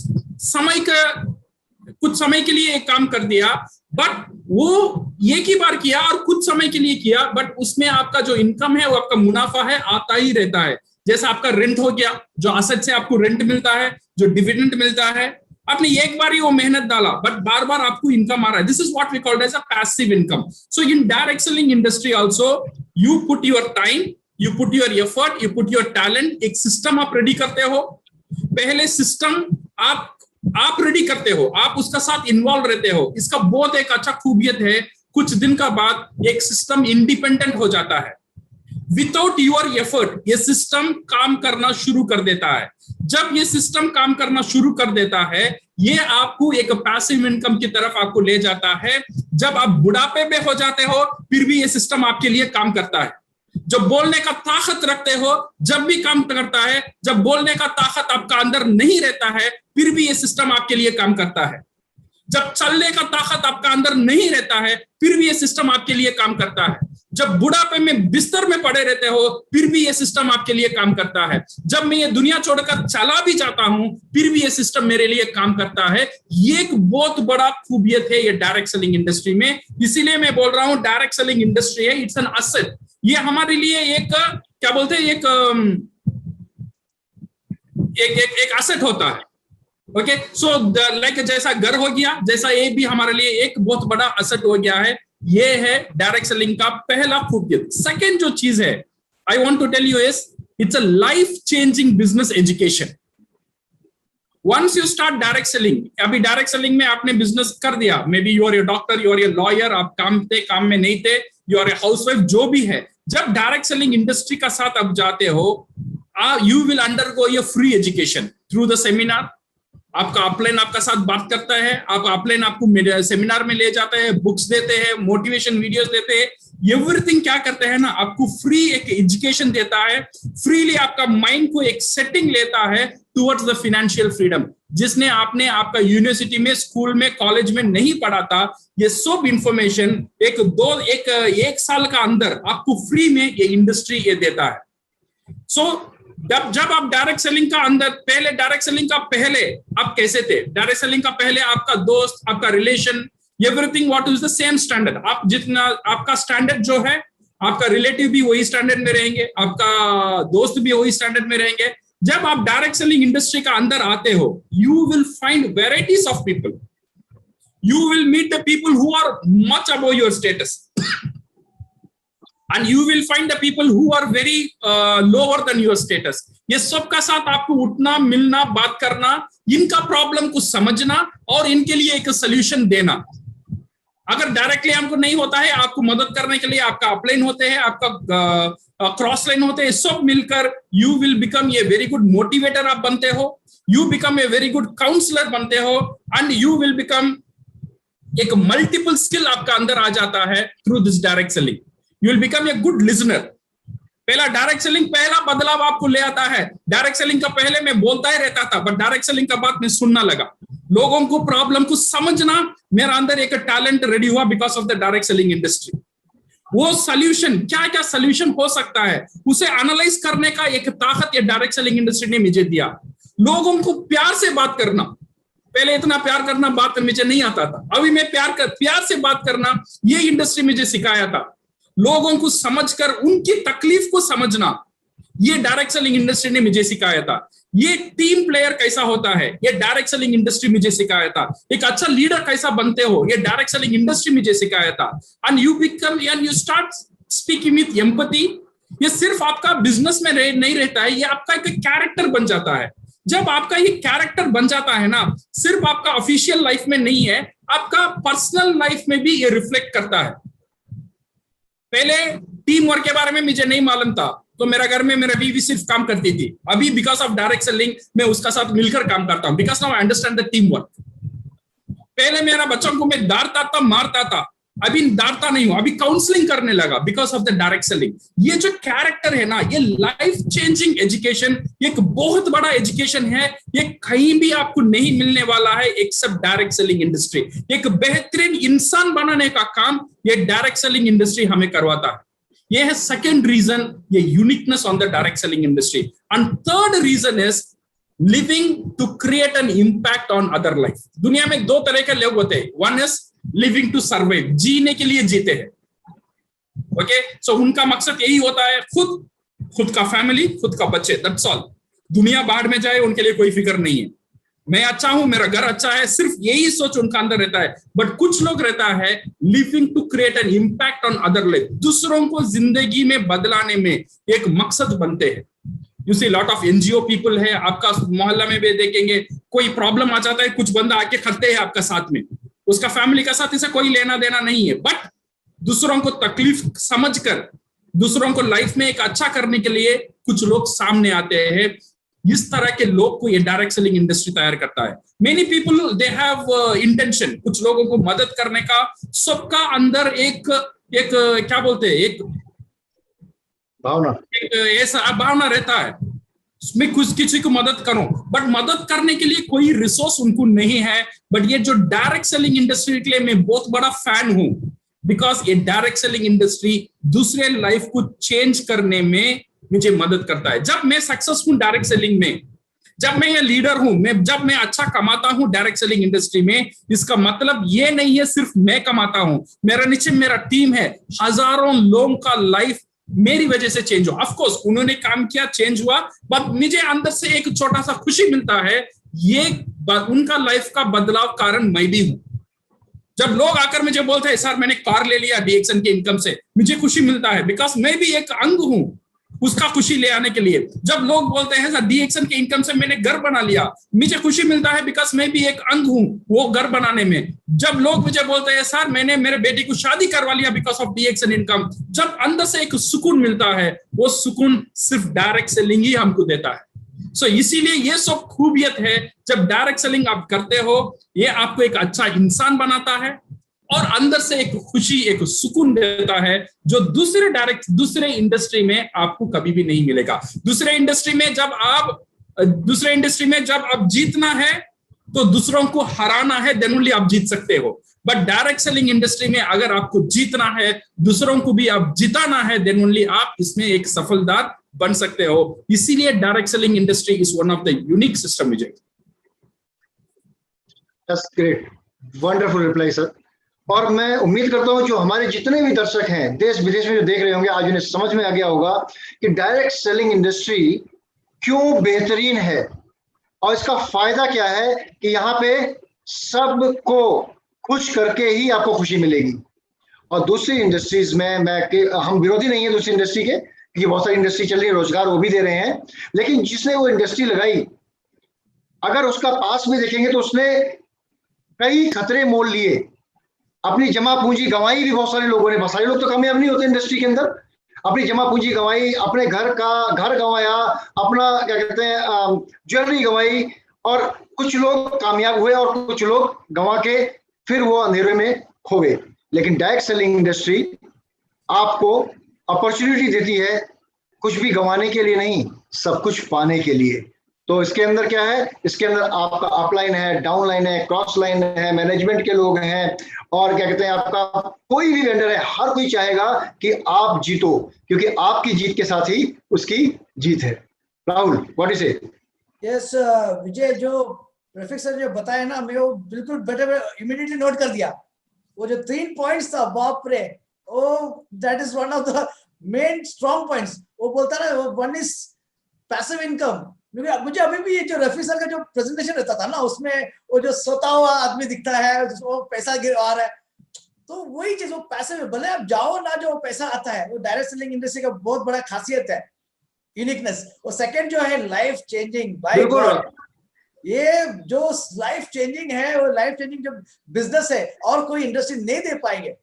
समय के लिए एक काम कर दिया, बट वो एक ही बार किया और कुछ समय के लिए किया, बट उसमें आपका जो इनकम है, वो आपका मुनाफा है, आता ही रहता है। जैसा आपका रेंट हो गया, जो असेट से आपको रेंट मिलता है, जो डिविडेंड मिलता है, आपने एक बार ही वो मेहनत डाला, बट बार बार आपको इनकम आ रहा है। This is what we called as a passive income. So in direct selling industry also you put your time, you put your effort, you put your talent. एक सिस्टम आप रेडी करते हो, पहले system आप ready करते हो, आप उसका साथ इन्वॉल्व रहते हो। इसका बहुत एक अच्छा खूबियत है, कुछ दिन का बाद एक सिस्टम इंडिपेंडेंट हो जाता है। विदाउट योर एफर्ट ये सिस्टम काम करना शुरू कर देता है। जब ये सिस्टम काम करना शुरू कर देता है, ये आपको एक पैसिव इनकम की तरफ आपको ले जाता है। जब आप बुढ़ापे में हो जाते हो, फिर भी ये सिस्टम आपके लिए काम करता है। जब बोलने का ताकत रखते हो, जब भी काम करता है। जब बोलने का ताकत आपका अंदर नहीं रहता है, फिर भी ये सिस्टम आपके लिए काम करता है। जब चलने का ताकत आपका अंदर नहीं रहता है, फिर भी ये सिस्टम आपके लिए काम करता है। जब बुढ़ापे में बिस्तर में पड़े रहते हो, फिर भी ये सिस्टम आपके लिए काम करता है। जब मैं ये दुनिया छोड़कर चला भी जाता हूं, फिर भी ये सिस्टम मेरे लिए काम करता है। ये एक बहुत बड़ा खूबियत है ये डायरेक्ट सेलिंग इंडस्ट्री में। इसीलिए मैं बोल रहा हूं डायरेक्ट सेलिंग इंडस्ट्री है, इट्स एन असेट। ये हमारे लिए एक क्या बोलते हैं, एक एसेट होता है। ओके, सो लाइक जैसा घर हो गया, जैसा ये भी हमारे लिए एक बहुत बड़ा एसेट हो गया है। ये है डायरेक्ट सेलिंग का पहला खूबियत। सेकंड जो चीज है I want to tell you is it's a life changing business education. Once you start direct selling, अभी डायरेक्ट सेलिंग में आपने बिजनेस कर दिया, maybe you are your doctor, you are your lawyer, आप काम में नहीं थे, यू आर ए हाउसवाइफ, जो भी है, जब डायरेक्ट सेलिंग इंडस्ट्री का साथ आप जाते हो, you will undergo a free education through the seminar. आपका अपलाइन आपका साथ बात करता है, आप अपलाइन आपको सेमिनार में ले जाता है, बुक्स देते हैं, मोटिवेशन वीडियोस देते हैं, एवरीथिंग क्या करते हैं ना, आपको फ्री एक एजुकेशन देता है, फ्रीली आपका माइंड को एक सेटिंग लेता है टुवर्ड्स द फाइनेंशियल फ्रीडम, जिसने आपने आपका यूनिवर्सिटी में, स्कूल में, कॉलेज में नहीं पढ़ा था। ये सब इंफॉर्मेशन एक साल का अंदर आपको फ्री में ये इंडस्ट्री ये देता है। सो जब आप डायरेक्ट सेलिंग का अंदर, पहले डायरेक्ट सेलिंग का पहले आप कैसे थे? डायरेक्ट सेलिंग का पहले आपका दोस्त, आपका relation, everything what is the same standard. आप जितना आपका स्टैंडर्ड जो है, आपका रिलेटिव भी वही स्टैंडर्ड में रहेंगे, आपका दोस्त भी वही स्टैंडर्ड में रहेंगे। जब आप डायरेक्ट सेलिंग इंडस्ट्री का अंदर आते हो, you will find varieties of people, you will meet the people who are much above your status and you will find the people who are very lower than your status. ये सबका साथ आपको उठना, मिलना, बात करना, इनका प्रॉब्लम को समझना और इनके लिए एक सोल्यूशन देना। अगर डायरेक्टली हमको नहीं होता है, आपको मदद करने के लिए आपका अपलाइन होते हैं, आपका क्रॉस लाइन होते हैं, सब मिलकर you will become a very good motivator आप बनते हो, you become a very good counsellor बनते हो एंड यू विल बिकम एक मल्टीपल स्किल आपका अंदर आ जाता है through this direct selling. You will become a good listener. पहला डायरेक्ट सेलिंग पहला बदलाव आपको ले आता है। डायरेक्ट सेलिंग का पहले मैं बोलता ही रहता था, बट डायरेक्ट सेलिंग का बात मैं सुनना लगा, लोगों को प्रॉब्लम को समझना, मेरा अंदर एक टैलेंट रेडी हुआ because of the direct selling industry. वो सोल्यूशन, क्या क्या सोल्यूशन हो सकता है, उसे एनालाइज करने का एक ताकत ये डायरेक्ट सेलिंग इंडस्ट्री ने मुझे दिया। लोगों को प्यार से बात करना, पहले इतना प्यार करना बात मुझे नहीं आता था, अभी मैं प्यार से बात करना ये इंडस्ट्री मुझे सिखाया था। लोगों को समझकर उनकी तकलीफ को समझना, ये डायरेक्ट सेलिंग इंडस्ट्री ने मुझे सिखाया था। ये टीम प्लेयर कैसा होता है, ये डायरेक्ट सेलिंग इंडस्ट्री मुझे सिखाया था। एक अच्छा लीडर कैसा बनते हो, ये डायरेक्ट सेलिंग इंडस्ट्री मुझे सिखाया था। And you start speaking with empathy. ये सिर्फ आपका बिजनेस में नहीं रहता है, ये आपका एक कैरेक्टर बन जाता है। जब आपका ये कैरेक्टर बन जाता है ना, सिर्फ आपका ऑफिशियल लाइफ में नहीं है, आपका पर्सनल लाइफ में भी ये रिफ्लेक्ट करता है। पहले टीम वर्क के बारे में मुझे नहीं मालूम था, तो मेरा घर में मेरा बीवी सिर्फ काम करती थी। अभी बिकॉज ऑफ डायरेक्ट सेलिंग मैं उसका साथ मिलकर काम करता हूं, because now I understand the team work. पहले मेरा बच्चों को मैं डांटता था, मारता था, अभी डांटता नहीं हूं, अभी काउंसलिंग करने लगा because of the direct selling. ये जो कैरेक्टर है ना, ये लाइफ चेंजिंग एजुकेशन, एक बहुत बड़ा एजुकेशन है, ये कहीं भी आपको नहीं मिलने वाला है एक्सेप्ट डायरेक्ट सेलिंग इंडस्ट्री। एक बेहतरीन इंसान बनाने का काम ये डायरेक्ट सेलिंग इंडस्ट्री हमें करवाता है। ये है सेकेंड रीजन, ये uniqueness on the direct selling industry. And third reason is living to create an impact on other life. दुनिया में दो तरह के लोग होते हैं, one is living to survive, जीने के लिए जीते हैं। ओके, सो उनका मकसद यही होता है, खुद का फैमिली, खुद का बच्चे, दैट्स ऑल। दुनिया बाहर में जाए उनके लिए कोई फिक्र नहीं है, मैं अच्छा हूं, मेरा घर अच्छा है, सिर्फ यही सोच उनका अंदर रहता है। बट कुछ लोग रहता है living to create an impact on other life, दूसरों को जिंदगी में बदलाने में एक मकसद बनते हैं। You see lot of NGO people है, आपका मोहल्ला में भी देखेंगे, कोई प्रॉब्लम आ जाता है, कुछ बंदा आके खड़ते हैं आपका साथ में, उसका फैमिली का साथ इसे कोई लेना देना नहीं है, बट दूसरों को तकलीफ समझकर, दूसरों को लाइफ में एक अच्छा करने के लिए कुछ लोग सामने आते हैं। इस तरह के लोग को ये डायरेक्ट सेलिंग इंडस्ट्री तैयार करता है। Many people they have intention, कुछ लोगों को मदद करने का, सबका अंदर एक क्या बोलते हैं, एक ऐसा भावना रहता है, मैं कुछ किसी को मदद करूं, बट मदद करने के लिए कोई रिसोर्स उनको नहीं है। बट ये जो डायरेक्ट सेलिंग इंडस्ट्री के लिए मैं बहुत बड़ा फैन हूं, बिकॉज ये डायरेक्ट सेलिंग इंडस्ट्री दूसरे लाइफ को चेंज करने में मुझे मदद करता है। जब मैं सक्सेसफुल डायरेक्ट सेलिंग में, जब मैं ये लीडर हूं, जब मैं अच्छा कमाता हूं डायरेक्ट सेलिंग इंडस्ट्री में, इसका मतलब ये नहीं है सिर्फ मैं कमाता हूं, मेरा नीचे मेरा टीम है, हजारों लोगों का लाइफ मेरी वजह से चेंज हुआ। ऑफ कोर्स उन्होंने काम किया, चेंज हुआ, बट मुझे अंदर से एक छोटा सा खुशी मिलता है, ये उनका लाइफ का बदलाव कारण मैं भी हूं। जब लोग आकर मुझे बोलते हैं सर मैंने कार ले लिया डीएक्सन के इनकम से, मुझे खुशी मिलता है, बिकॉज मैं भी एक अंग हूं उसका खुशी ले आने के लिए। जब लोग बोलते हैं सर डीएक्सन के इनकम से मैंने घर बना लिया, मुझे खुशी मिलता है बिकॉज मैं भी एक अंग हूं वो घर बनाने में। जब लोग मुझे बोलते हैं सर मैंने मेरे बेटी को शादी करवा लिया बिकॉज ऑफ डीएक्सन इनकम, जब अंदर से एक सुकून मिलता है, वो सुकून सिर्फ डायरेक्ट सेलिंग ही हमको देता है। सो इसीलिए ये सब खूबियत है, जब डायरेक्ट सेलिंग आप करते हो ये आपको एक अच्छा इंसान बनाता है और अंदर से एक खुशी, एक सुकून देता है जो दूसरे इंडस्ट्री में आपको कभी भी नहीं मिलेगा। दूसरे इंडस्ट्री में जब आप जीतना है तो दूसरों को हराना है, देन ओनली आप जीत सकते हो। बट डायरेक्ट सेलिंग इंडस्ट्री में अगर आपको जीतना है, दूसरों को भी आप जिताना है, देन ओनली आप इसमें एक सफलदार बन सकते हो। इसीलिए direct selling industry is one of the unique system. Vijay, that's great, wonderful reply sir. और मैं उम्मीद करता हूं जो हमारे जितने भी दर्शक हैं देश विदेश में जो देख रहे होंगे, आज उन्हें समझ में आ गया होगा कि डायरेक्ट सेलिंग इंडस्ट्री क्यों बेहतरीन है और इसका फायदा क्या है कि यहाँ पे सबको खुश करके ही आपको खुशी मिलेगी। और दूसरी इंडस्ट्रीज में हम विरोधी नहीं है दूसरी इंडस्ट्री के, क्योंकि बहुत सारी इंडस्ट्री चल रही है, रोजगार वो भी दे रहे हैं, लेकिन जिसने वो इंडस्ट्री लगाई अगर उसका पास में देखेंगे तो उसने कई खतरे मोल लिए, अपनी जमा पूंजी गंवाई भी बहुत सारे लोगों ने। बहुत सारे लोग तो कामयाब नहीं होते इंडस्ट्री के अंदर, अपनी जमा पूंजी गंवाई, अपने घर गंवाया, अपना क्या कहते हैं ज्वेलरी गंवाई, और कुछ लोग कामयाब हुए और कुछ लोग गंवा के फिर वो अंधेरे में खो गए। लेकिन डायरेक्ट सेलिंग इंडस्ट्री आपको अपॉर्चुनिटी देती है कुछ भी गंवाने के लिए नहीं, सब कुछ पाने के लिए। तो इसके अंदर क्या है, इसके अंदर आपका अपलाइन है, डाउनलाइन है, क्रॉस लाइन है, मैनेजमेंट के लोग हैं, और क्या कहते हैं आपका कोई भी वेंडर है, हर कोई चाहेगा कि आप जीतो, क्योंकि आपकी जीत के साथ ही उसकी जीत है। Rahul, what is it? Yes Vijay, जो रफीक सर जो बताया ना, मैं वो बिल्कुल बेटर इमीडिएटली नोट कर दिया। वो जो 3 पॉइंट्स था, बाप रे, oh that is one of the main strong points. वो बोलता ना, वो वन इज पैसिव इनकम। मुझे अभी भी ये जो रफी सर का जो प्रेजेंटेशन रहता था ना, उसमें वो जो सोता हुआ आदमी दिखता है, जिसको पैसा गिर आ रहा है, तो वही चीज वो पैसे में भले आप जाओ ना, जो पैसा आता है, वो डायरेक्ट सेलिंग इंडस्ट्री का बहुत बड़ा खासियत है, यूनिकनेस। और सेकंड जो है लाइफ चेंजिंग, बाय गॉड, ये जो लाइफ चेंजिंग है, वो लाइफ चेंजिंग जो बिजनेस है और कोई इंडस्ट्री नहीं दे पाएंगे।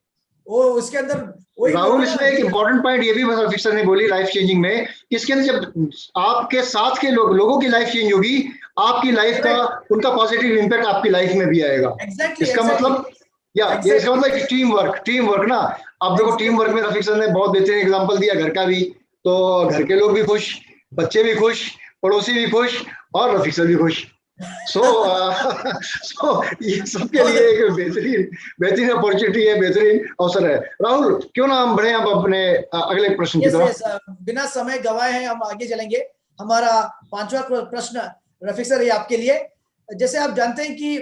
वो उसके अंदर राहुल, इसमें एक इंपॉर्टेंट पॉइंट ये भी रफीक सर ने बोली लाइफ चेंजिंग में, इसके अंदर जब आपके साथ के लोगों की लाइफ चेंज होगी, आपकी लाइफ का उनका पॉजिटिव इंपैक्ट आपकी लाइफ में भी आएगा। इसका मतलब इसका मतलब टीम वर्क ना। आप देखो टीम वर्क में रफीक सर ने बहुत बेहतरीन एग्जांपल दिया घर का भी, तो घर के लोग भी खुश, बच्चे भी खुश, पड़ोसी भी खुश और रफीक सर भी खुश। सो ये सबके लिए एक बेहतरीन अपॉर्चुनिटी है, बेहतरीन अवसर है। राहुल, क्यों ना हम बढ़े आप अपने अगले प्रश्न की तरफ। बिना समय गवाए हैं हम आगे चलेंगे। हमारा 5वां प्रश्न रफीक सर ये आपके लिए। जैसे आप जानते हैं कि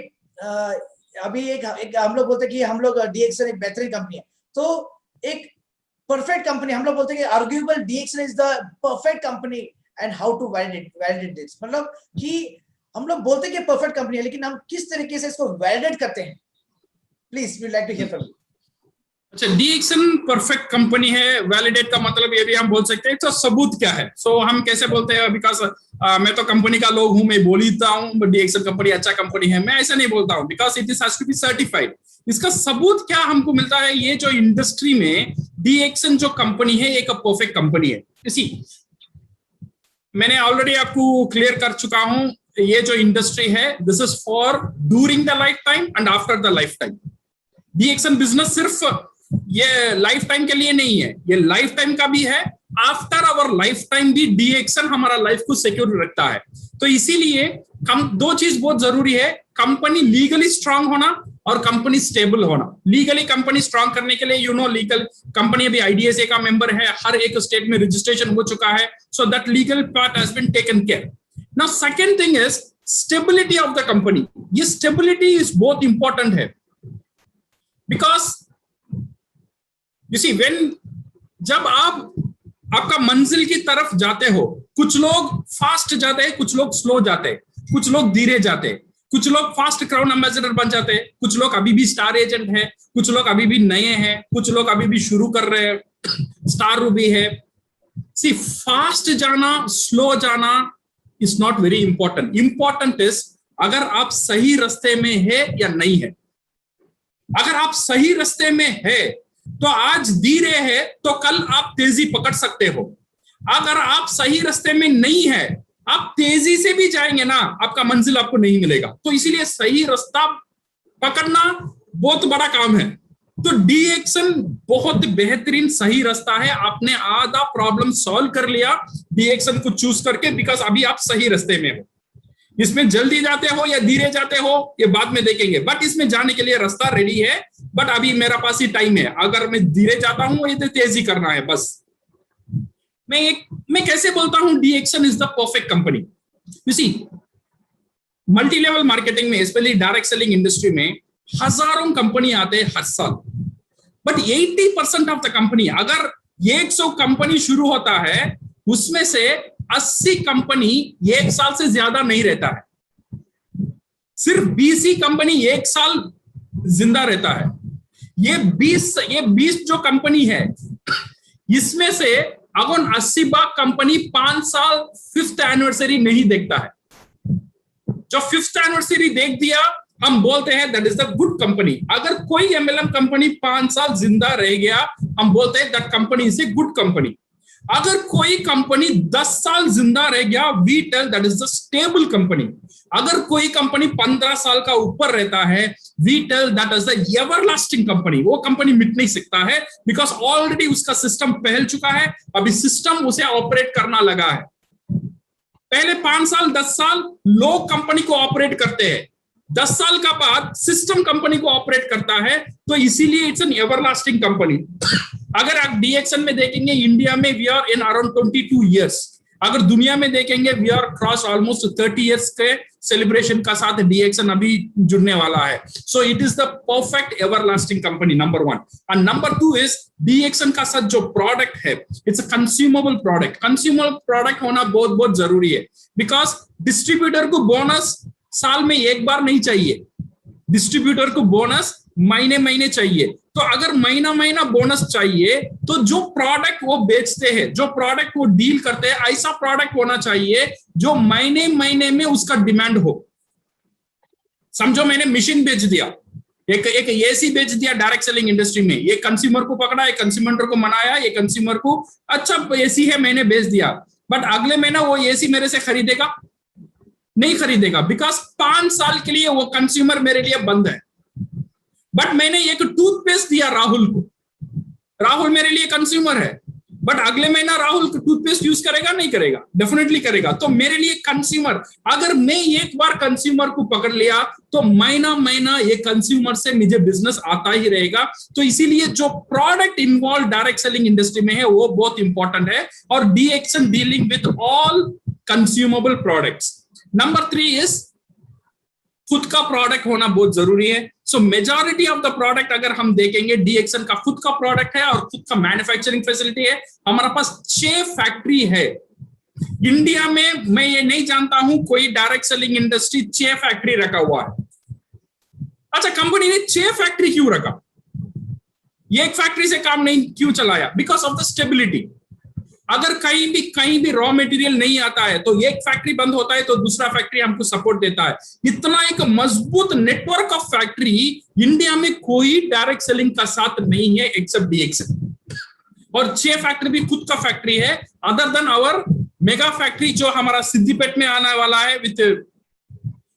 अभी एक हम लोग बोलते हैं कि हम लोग डीएक्सन एक बेहतरीन कंपनी है, तो एक परफेक्ट कंपनी हम लोग बोलते हैं कि arguably DXN is the perfect company and how to validate this. मतलब कि हम लोग बोलते हैं कि परफेक्ट कंपनी है, लेकिन हम किस तरीके से इसको वैलिडेट करते हैं? Please we like to hear from you. अच्छा, डीएक्सन परफेक्ट कंपनी है, वैलिडेट का मतलब ये भी हम बोल सकते हैं तो सबूत क्या है। सो हम कैसे बोलते हैं, बिकॉज मैं तो कंपनी का लोग हूं, मैं बोलता हूं डीएक्सन कंपनी अच्छा कंपनी है, मैं ऐसा नहीं बोलता हूं, because it is has to be certified. इसका सबूत क्या हमको मिलता है, ये जो इंडस्ट्री में डीएक्सन जो कंपनी है एक परफेक्ट कंपनी है। इसी मैंने ऑलरेडी आपको क्लियर कर चुका हूं, ये जो इंडस्ट्री है this is for during the life time and after the life time. DXN business सिर्फ ये लाइफ टाइम के लिए नहीं है, ये लाइफ टाइम का भी है, आफ्टर आवर लाइफ टाइम भी डीएक्सन हमारा लाइफ को सिक्योर रखता है। तो इसीलिए दो चीज बहुत जरूरी है, कंपनी लीगली स्ट्रांग होना और कंपनी स्टेबल होना। लीगली कंपनी स्ट्रांग करने के लिए लीगल कंपनी अभी आईडीएसए का मेंबर है, हर एक स्टेट में रजिस्ट्रेशन हो चुका है, so that legal part has been taken care. Now, second thing is stability of the company. ये stability is बहुत important है, because you see जब आपका मंजिल की तरफ जाते हो, कुछ लोग फास्ट जाते हैं, कुछ लोग स्लो जाते हैं, कुछ लोग धीरे जाते हैं, कुछ लोग फास्ट क्राउन एम्बेसडर बन जाते हैं, कुछ लोग अभी भी स्टार एजेंट है, कुछ लोग अभी भी नए हैं, कुछ लोग अभी भी शुरू कर रहे हैं, स्टार रूबी है। सी फास्ट जाना स्लो जाना is not very important. Important is अगर आप सही रास्ते में है या नहीं है. अगर आप सही रास्ते में है तो आज धीरे है तो कल आप तेजी पकड़ सकते हो. अगर आप सही रास्ते में नहीं है, आप तेजी से भी जाएंगे ना, आपका मंजिल आपको नहीं मिलेगा. तो इसीलिए सही रास्ता पकड़ना बहुत बड़ा काम है. तो डीएक्शन बहुत बेहतरीन सही रास्ता है. आपने आधा प्रॉब्लम सॉल्व कर लिया डीएक्शन को चूज करके, बिकॉज अभी आप सही रास्ते में हो. इसमें जल्दी जाते हो या धीरे जाते हो ये बाद में देखेंगे, बट इसमें जाने के लिए रास्ता रेडी है. बट अभी मेरा पास ही टाइम है. अगर मैं धीरे जाता हूं ये तेजी करना है बस. मैं कैसे बोलता हूं DXN is the perfect company. You see multi level marketing में, स्पेशली डायरेक्ट सेलिंग इंडस्ट्री में हजारों कंपनी आते हैं हर साल, बट 80% ऑफ द कंपनी, अगर 100 कंपनी शुरू होता है उसमें से 80 कंपनी 1 साल से ज्यादा नहीं रहता है. सिर्फ 20 ही कंपनी 1 साल जिंदा रहता है. ये 20 जो कंपनी है इसमें से अगर 80 कंपनी 5 साल 5th एनिवर्सरी नहीं देखता है. जो 5th एनिवर्सरी देख दिया हम बोलते हैं that is the good company. अगर कोई एमएलएम कंपनी 5 साल जिंदा रह गया हम बोलते हैं that company is a good company. अगर कोई कंपनी 10 साल जिंदा रह गया we tell that is the stable company. अगर कोई कंपनी 15 साल का ऊपर रहता है we tell that is the everlasting company. वो कंपनी मिट नहीं सकता है बिकॉज ऑलरेडी उसका सिस्टम फैल चुका है. अभी सिस्टम उसे ऑपरेट करना लगा है. पहले 5 साल 10 साल लोग कंपनी को ऑपरेट करते हैं, 10 साल का बाद सिस्टम कंपनी को ऑपरेट करता है. तो इसीलिए इट्स एन एवरलास्टिंग कंपनी. अगर आप डीएक्शन में देखेंगे इंडिया में we are in around 22 years. अगर दुनिया में देखेंगे we are cross almost 30 years के सेलिब्रेशन का साथ डीएक्शन अभी जुड़ने वाला है. So it is the perfect everlasting company, number 1. And number 2 is DXN का साथ जो प्रोडक्ट है it's a consumable product. Consumable product होना बहुत बहुत जरूरी है बिकॉज डिस्ट्रीब्यूटर को बोनस साल में एक बार नहीं चाहिए. डिस्ट्रीब्यूटर को बोनस महीने महीने चाहिए. तो अगर महीना महीना बोनस चाहिए तो जो प्रोडक्ट वो बेचते हैं, जो प्रोडक्ट वो डील करते हैं, ऐसा प्रोडक्ट होना चाहिए जो महीने महीने में उसका डिमांड हो. समझो मैंने मशीन बेच दिया, एक एसी बेच दिया डायरेक्ट सेलिंग इंडस्ट्री में. ये कंज्यूमर को पकड़ा, एक कंज्यूमर को मनाया, ये कंज्यूमर को अच्छा एसी है मैंने बेच दिया, बट अगले महीना वो एसी मेरे से खरीदेगा नहीं खरीदेगा बिकॉज 5 साल के लिए वो कंज्यूमर मेरे लिए बंद है. बट मैंने एक टूथपेस्ट दिया राहुल को, राहुल मेरे लिए कंज्यूमर है, बट अगले महीना राहुल टूथपेस्ट यूज करेगा नहीं करेगा? डेफिनेटली करेगा. तो मेरे लिए कंज्यूमर, अगर मैं एक बार कंज्यूमर को पकड़ लिया तो महीना महीना ये कंज्यूमर से मुझे बिजनेस आता ही रहेगा. तो इसीलिए जो product involve direct selling industry में है वो बहुत इंपॉर्टेंट है. और DXN dealing with all consumable products. Number 3 is खुद का प्रोडक्ट होना बहुत जरूरी है. So majority of the product अगर हम देखेंगे डीएक्शन का खुद का प्रोडक्ट है और खुद का मैन्युफैक्चरिंग फैसिलिटी है. हमारे पास 6 फैक्ट्री है इंडिया में. मैं ये नहीं जानता हूं कोई डायरेक्ट सेलिंग इंडस्ट्री 6 फैक्ट्री रखा हुआ है. अच्छा, कंपनी ने 6 फैक्ट्री क्यों रखा? एक फैक्ट्री से काम नहीं क्यों चलाया? Because of the stability. अगर कहीं भी रॉ मटेरियल नहीं आता है तो एक फैक्ट्री बंद होता है तो दूसरा फैक्ट्री हमको सपोर्ट देता है. इतना एक मजबूत नेटवर्क ऑफ फैक्ट्री इंडिया में कोई डायरेक्ट सेलिंग का साथ नहीं है एक्सेप्ट डीएक्शन. और 6 फैक्ट्री भी खुद का फैक्ट्री है other than our mega factory जो हमारा सिद्दीपेट में आने वाला है विथ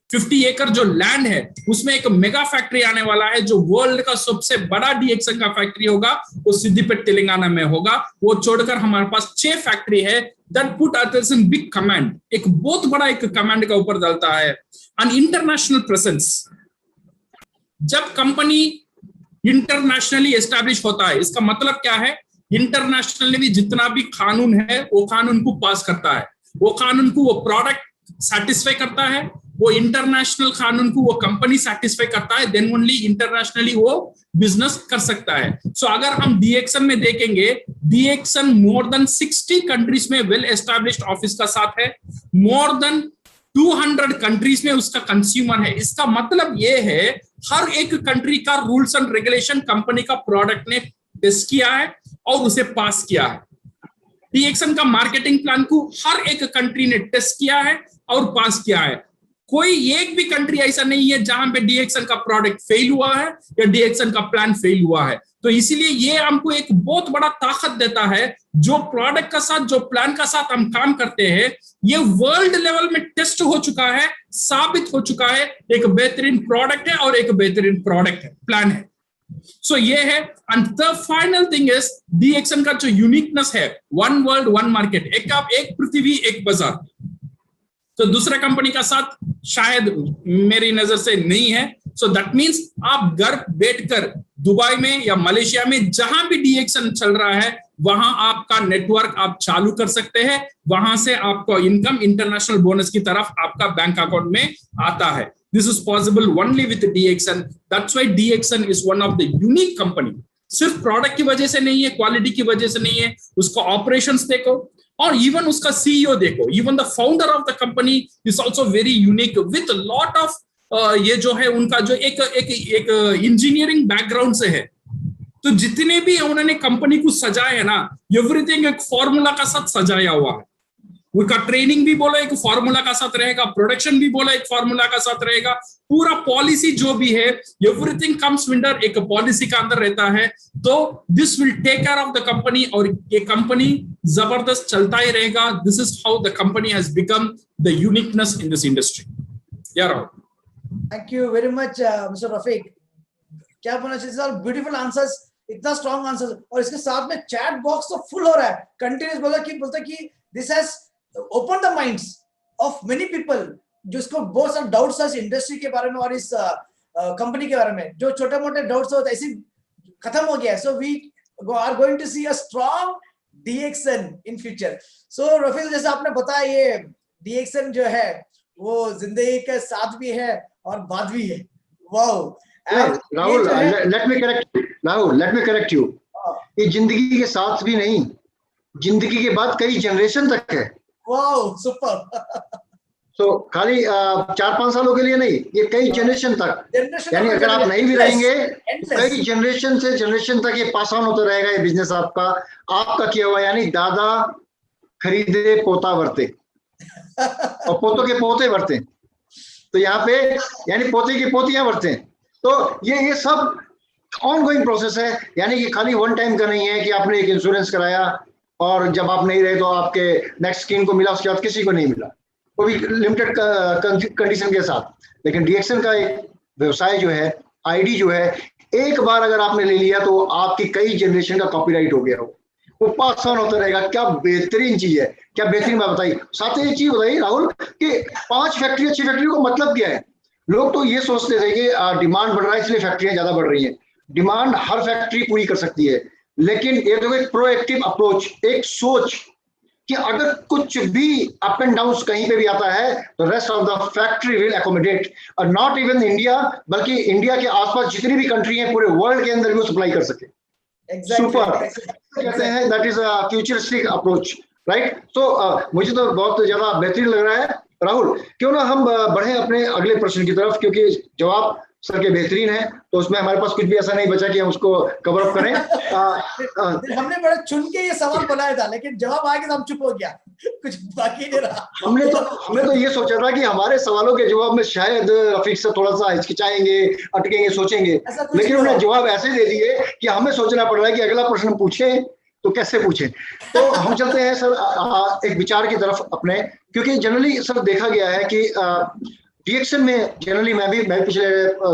50 एकड़ जो लैंड है उसमें एक मेगा फैक्ट्री आने वाला है जो वर्ल्ड का सबसे बड़ा डीएक्शन का फैक्ट्री होगा. वो सिद्दीपेट तेलंगाना में होगा. वो छोड़कर हमारे पास 6 फैक्ट्री है that put us in big command. एक बहुत बड़ा एक कमांड का ऊपर डालता है. And international presence. जब कंपनी इंटरनेशनली एस्टैब्लिश होता है इसका मतलब क्या है? इंटरनेशनली भी जितना भी कानून है वो कानून को पास करता है. वो कानून को वो प्रोडक्ट सेटिस्फाई करता है. वो इंटरनेशनल कानून को वो कंपनी सेटिस्फाई करता है. देन ओनली इंटरनेशनली वो बिजनेस कर सकता है. सो अगर हम डीएक्शन में देखेंगे डीएक्शन मोर देन 60 कंट्रीज में वेल एस्टैब्लिश्ड ऑफिस का साथ है. मोर देन 200 कंट्रीज में उसका कंज्यूमर है. इसका मतलब ये है हर एक कंट्री का रूल्स एंड रेगुलेशन कंपनी का प्रोडक्ट ने टेस्ट किया है और उसे पास किया है. डीएक्सन का मार्केटिंग प्लान को हर एक कंट्री ने टेस्ट किया है और पास किया है। कोई एक भी कंट्री ऐसा नहीं है जहां पे डीएक्सन का प्रोडक्ट फेल हुआ है या डीएक्सन का प्लान फेल हुआ है। तो इसीलिए ये हमको एक बहुत बड़ा ताकत देता है, जो प्रोडक्ट का साथ, जो प्लान का साथ हम काम करते हैं, ये वर्ल्ड लेवल में टेस्ट हो चुका है, साबित हो चुका है, एक बेहतरीन प्रोडक्ट है और एक बेहतरीन प्रोडक्ट है, प्लान है। सो ये है। And the final thing is DXN का जो यूनिकनेस है, वन वर्ल्ड वन मार्केट, एक पृथ्वी एक बाजार। तो दूसरा कंपनी का साथ शायद मेरी नजर से नहीं है। सो दैट मीन्स आप घर बैठकर दुबई में या मलेशिया में जहां भी डीएक्सन चल रहा है, वहां आपका नेटवर्क आप चालू कर सकते हैं, वहां से आपको इनकम इंटरनेशनल बोनस की तरफ आपका बैंक अकाउंट में आता है। This is possible only with DXN. That's why DXN is one of the unique company. सिर्फ प्रोडक्ट की वजह से नहीं है, क्वालिटी की वजह से नहीं है, उसका ऑपरेशंस देखो और इवन उसका सीईओ देखो। Even the founder of the company is also very unique with lot of ये जो है उनका जो एक इंजीनियरिंग बैकग्राउंड से है। तो जितने भी उन्होंने कंपनी को सजाया है ना, एवरीथिंग एक फॉर्मूला का साथ सजाया हुआ है। उनका ट्रेनिंग भी बोला एक फॉर्मूला का साथ रहेगा, प्रोडक्शन भी बोला एक फॉर्मूला का साथ रहेगा, पूरा पॉलिसी जो भी है एवरीथिंग कम्स अंडर एक पॉलिसी का अंदर रहता है। तो this will take care of the company और ये कंपनी जबरदस्त चलता ही रहेगा। This is how the company has become the uniqueness in this industry. या Rahul, thank you very much mister Rafiq. क्या बोलना चाहिए, ब्यूटीफुल आंसर्स, इतना स्ट्रॉन्ग आंसर्स, और इसके साथ में चैट बॉक्स तो फुल हो रहा है, कंटिन्यूस बोलता कि this has open the minds of many people, जिसको बहुत सारे डाउट्स है इस इंडस्ट्री के बारे में और इस कंपनी के बारे में, जो छोटे मोटे डाउट्स होते ऐसे खत्म हो गया। So we are going to see a strong DXN in future. So Rafiq, जैसे आपने बताया, ये डीएक्सन जो है वो जिंदगी के साथ भी है और बाद भी है। Wow Rahul, let me correct you. ये जिंदगी के साथ भी नहीं, जिंदगी के बाद कई जनरेशन तक है। Wow, super. तो खाली 4-5 सालों के लिए नहीं, ये कई जनरेशन तक, यानी अगर आप नहीं भी रहेंगे, कई जनरेशन से जनरेशन तक ये पास ऑन होता रहेगा। ये बिजनेस आपका किया हुआ, यानी दादा खरीदे पोता वर्ते और पोतों के पोते वर्ते, तो यहाँ पे यानी पोते की पोतियां वर्ते। तो ये सब ऑन गोइंग प्रोसेस है, यानी कि खाली वन टाइम का नहीं है कि आपने एक इंश्योरेंस कराया और जब आप नहीं रहे तो आपके नेक्स्ट स्कीम को मिला, उसके बाद किसी को नहीं मिला, वो भी लिमिटेड कंडीशन के साथ। लेकिन डीएक्सन का एक व्यवसाय जो है, आईडी जो है, एक बार अगर आपने ले लिया तो आपकी कई जनरेशन का कॉपीराइट हो गया, वो पास ऑन होता रहेगा। क्या बेहतरीन चीज है, क्या बेहतरीन बात बताई। साथ ही एक चीज बताइए राहुल कि 5 फैक्ट्री, अच्छी फैक्ट्री को मतलब क्या है। लोग तो ये सोचते थे कि डिमांड बढ़ रहा है इसलिए फैक्ट्रियां ज्यादा बढ़ रही हैं। डिमांड हर फैक्ट्री पूरी कर सकती है, लेकिन ये तो एक प्रोएक्टिव अप्रोच, एक सोच कि अगर कुछ भी अप एंड डाउन कहीं पे भी आता है तो rest of the factory will accommodate, और नॉट इवन इंडिया, बल्कि इंडिया के आसपास जितनी भी कंट्री है पूरे वर्ल्ड के अंदर भी वो सप्लाई कर सके। सुपर कहते हैं, that is a futuristic approach, right. तो मुझे तो बहुत ज्यादा बेहतरीन लग रहा है। राहुल, क्यों ना हम बढ़े अपने अगले प्रश्न की तरफ, क्योंकि जवाब सर के बेहतरीन है, तो उसमें हमारे पास कुछ भी ऐसा नहीं बचा कि हम उसको कवर अप करें। हमने बड़े चुन के ये सवाल बनाया था, लेकिन जवाब आके तो हम चुप हो गया, कुछ बाकी नहीं रहा। हमने तो ये सोचा था कि हमारे सवालों के जवाब में शायद रफीक से थोड़ा सा हिचकिचाएंगे, अटकेंगे, सोचेंगे, लेकिन उन्होंने जवाब ऐसे दे दिए कि हमें सोचना पड़ रहा है कि अगला प्रश्न पूछे तो कैसे पूछे। तो हम चलते हैं सर एक विचार की तरफ अपने, क्योंकि जनरली सर देखा गया है कि डीएक्सन में जनरली मैं भी पिछले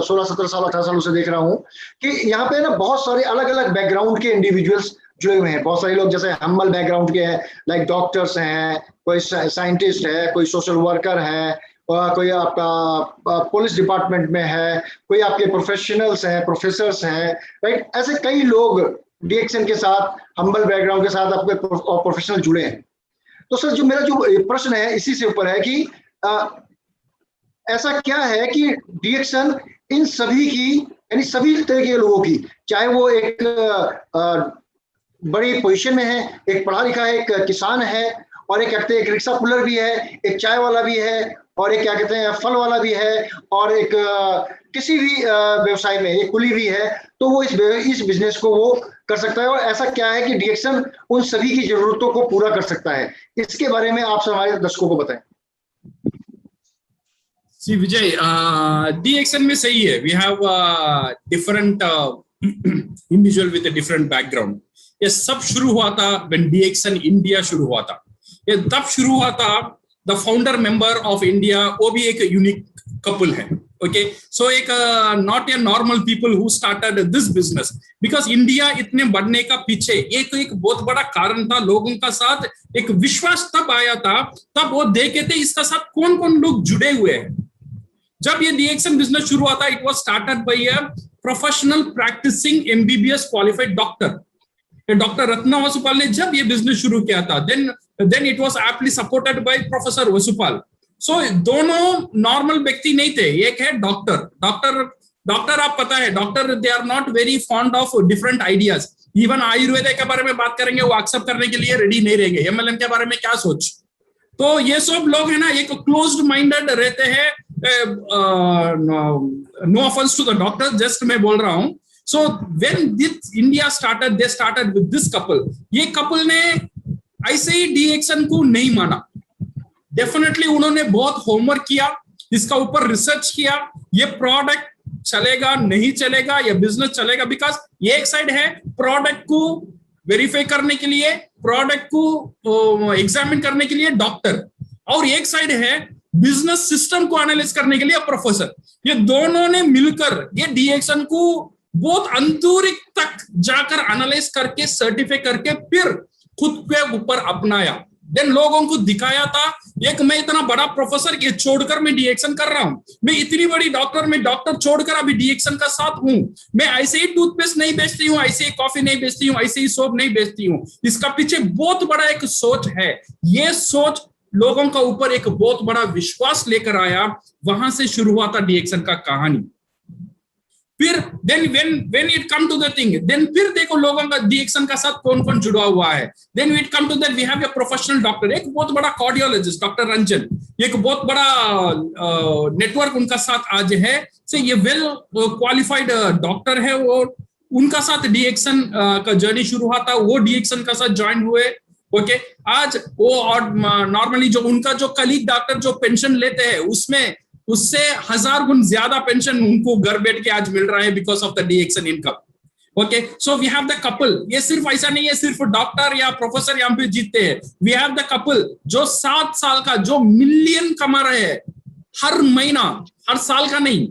16-17 साल 18 सालों से देख रहा हूँ कि यहाँ पे ना बहुत सारे अलग अलग बैकग्राउंड के इंडिविजुअल्स जुड़े हुए हैं। बहुत सारे लोग जैसे हम्बल बैकग्राउंड के हैं, लाइक डॉक्टर्स हैं, कोई साइंटिस्ट है, कोई सोशल वर्कर है, कोई आपका पुलिस डिपार्टमेंट में है, कोई आपके प्रोफेशनल्स हैं, प्रोफेसर्स हैं, राइट। ऐसे कई लोग डीएक्सन के साथ, हम्बल बैकग्राउंड के साथ आपके प्रोफेशनल जुड़े हैं। तो सर जो मेरा जो प्रश्न है इसी से ऊपर है कि ऐसा क्या है कि डीएक्सन इन सभी की, यानी सभी तरह के लोगों की, चाहे वो एक बड़ी पोजीशन में है, एक पढ़ा लिखा है, एक किसान है, और एक कहते हैं एक रिक्शा पुलर भी है, एक चाय वाला भी है, और एक क्या कहते हैं फल वाला भी है, और एक किसी भी व्यवसाय में एक कुली भी है, तो वो इस बिजनेस को वो कर सकता है, और ऐसा क्या है कि डीएक्सन उन सभी की जरूरतों को पूरा कर सकता है, इसके बारे में आप हमारे दर्शकों को बताएं। See Vijay, DXN में सही है, we have different individual with a different background. ये सब शुरू हुआ था when DXN India शुरू हुआ था, ये तब शुरू हुआ था। The founder member of India वो भी एक यूनिक कपल है, okay? So एक not a normal people who started this business, because India इतने बढ़ने का पीछे एक बहुत बड़ा कारण था, लोगों का साथ एक विश्वास तब आया था, तब वो देखे थे इसका साथ कौन कौन लोग जुड़े हुए हैं। जब ये डीएक्सन बिजनेस शुरू हुआ था, it was started by a professional practicing MBBS qualified doctor. Doctor Ratna Vasupal ने जब ये बिजनेस शुरू किया था, then it was aptly supported by professor Vasupal. So दोनों नॉर्मल व्यक्ति नहीं थे, एक है डॉक्टर आप पता है, doctor they are not very fond of different ideas. Even Ayurveda के बारे में बात करेंगे, वो एक्सेप्ट करने के लिए रेडी नहीं रहेंगे, एमएलएम के बारे में क्या सोच। तो ये सब लोग है ना, एक क्लोज्ड माइंडेड रहते हैं। No offence to the doctor, just मैं बोल रहा हूं। So when this India started, they started with this couple. ये कपल ने ऐसे ही डीएक्सन को नहीं माना, डेफिनेटली उन्होंने बहुत होमवर्क किया, इसका ऊपर रिसर्च किया, ये प्रोडक्ट चलेगा नहीं चलेगा, ये बिजनेस चलेगा। बिकॉज ये एक साइड है प्रोडक्ट को वेरीफाई करने के लिए, प्रोडक्ट को एग्जामिन करने के लिए डॉक्टर, और एक साइड है बिजनेस सिस्टम को एनालाइज करने के लिए प्रोफेसर। ये दोनों ने मिलकर ये डीएक्सन को बहुत अंतरिक तक जाकर एनालाइज करके सर्टिफाई करके फिर खुद के ऊपर अपनाया। देन लोगों को दिखाया था, एक मैं इतना बड़ा प्रोफेसर ये छोड़कर मैं डीएक्सन कर रहा हूं, मैं इतनी बड़ी डॉक्टर, मैं डॉक्टर छोड़कर अभी डीएक्सन का साथ हूं, मैं ऐसे ही टूथपेस्ट नहीं बेचती हूं, ऐसे ही कॉफी नहीं बेचती हूं, ऐसे ही सोप नहीं बेचती हूं। इसका पीछे बहुत बड़ा एक सोच है। ये सोच लोगों का ऊपर एक बहुत बड़ा विश्वास लेकर आया, वहां से शुरू हुआ था डीएक्सन का कहानी। फिर then when it come to the thing, then फिर देखो लोगों का डीएक्सन का साथ कौन कौन जुड़ा हुआ है। Then it come to that we have a professional doctor, एक बहुत बड़ा कार्डियोलॉजिस्ट डॉक्टर रंजन, एक बहुत बड़ा नेटवर्क उनका साथ आज है। से ये वेल क्वालिफाइड डॉक्टर है, और उनका साथ डीएक्सन का जर्नी शुरू हुआ था, वो डीएक्सन का साथ ज्वाइन हुए। ओके, आज वो और नॉर्मली जो उनका जो कलीग डॉक्टर जो पेंशन लेते हैं, उससे 1000 गुण ज्यादा पेंशन उनको घर बैठ के आज मिल रहा है because of the DXN income. Okay, so we have the couple. ये सिर्फ ऐसा नहीं है सिर्फ डॉक्टर या प्रोफेसर यहाँ पे जीतते हैं। वी हैव द कपल जो 7 साल का जो मिलियन कमा रहे हैं हर महीना, हर साल का नहीं,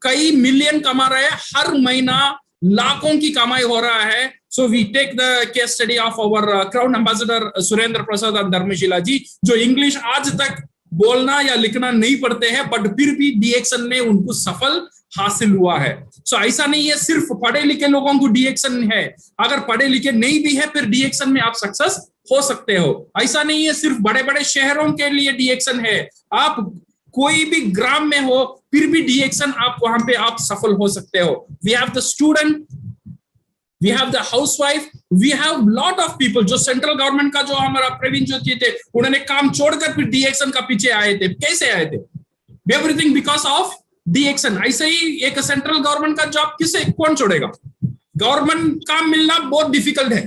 कई मिलियन कमा रहे हैं हर महीना, लाखों की कमाई हो रहा है। So we take the case study of our crown ambassador Surendra Prasad और धर्मशिला जी, जो इंग्लिश आज तक बोलना या लिखना नहीं पढ़ते हैं, बट फिर भी डीएक्सन में उनको सफल हासिल हुआ है। सो ऐसा नहीं है सिर्फ पढ़े लिखे लोगों को डीएक्सन है, अगर पढ़े लिखे नहीं भी है फिर डीएक्सन में आप सक्सेस हो सकते हो। ऐसा नहीं है सिर्फ बड़े बड़े शहरों के लिए डीएक्सन है, आप कोई भी ग्राम में हो फिर भी डीएक्सन आप वहां पे आप सफल हो सकते हो। We have the student, we have the housewife, we have lot of people जो सेंट्रल गवर्नमेंट का जो हमारा प्रवीण ज्योति थे, उन्होंने काम छोड़कर फिर डीएक्सन का पीछे आए थे। कैसे आए थे? Everything because of DXN. ऐसे ही एक सेंट्रल गवर्नमेंट का जॉब कौन छोड़ेगा? गवर्नमेंट काम मिलना बहुत डिफिकल्ट है,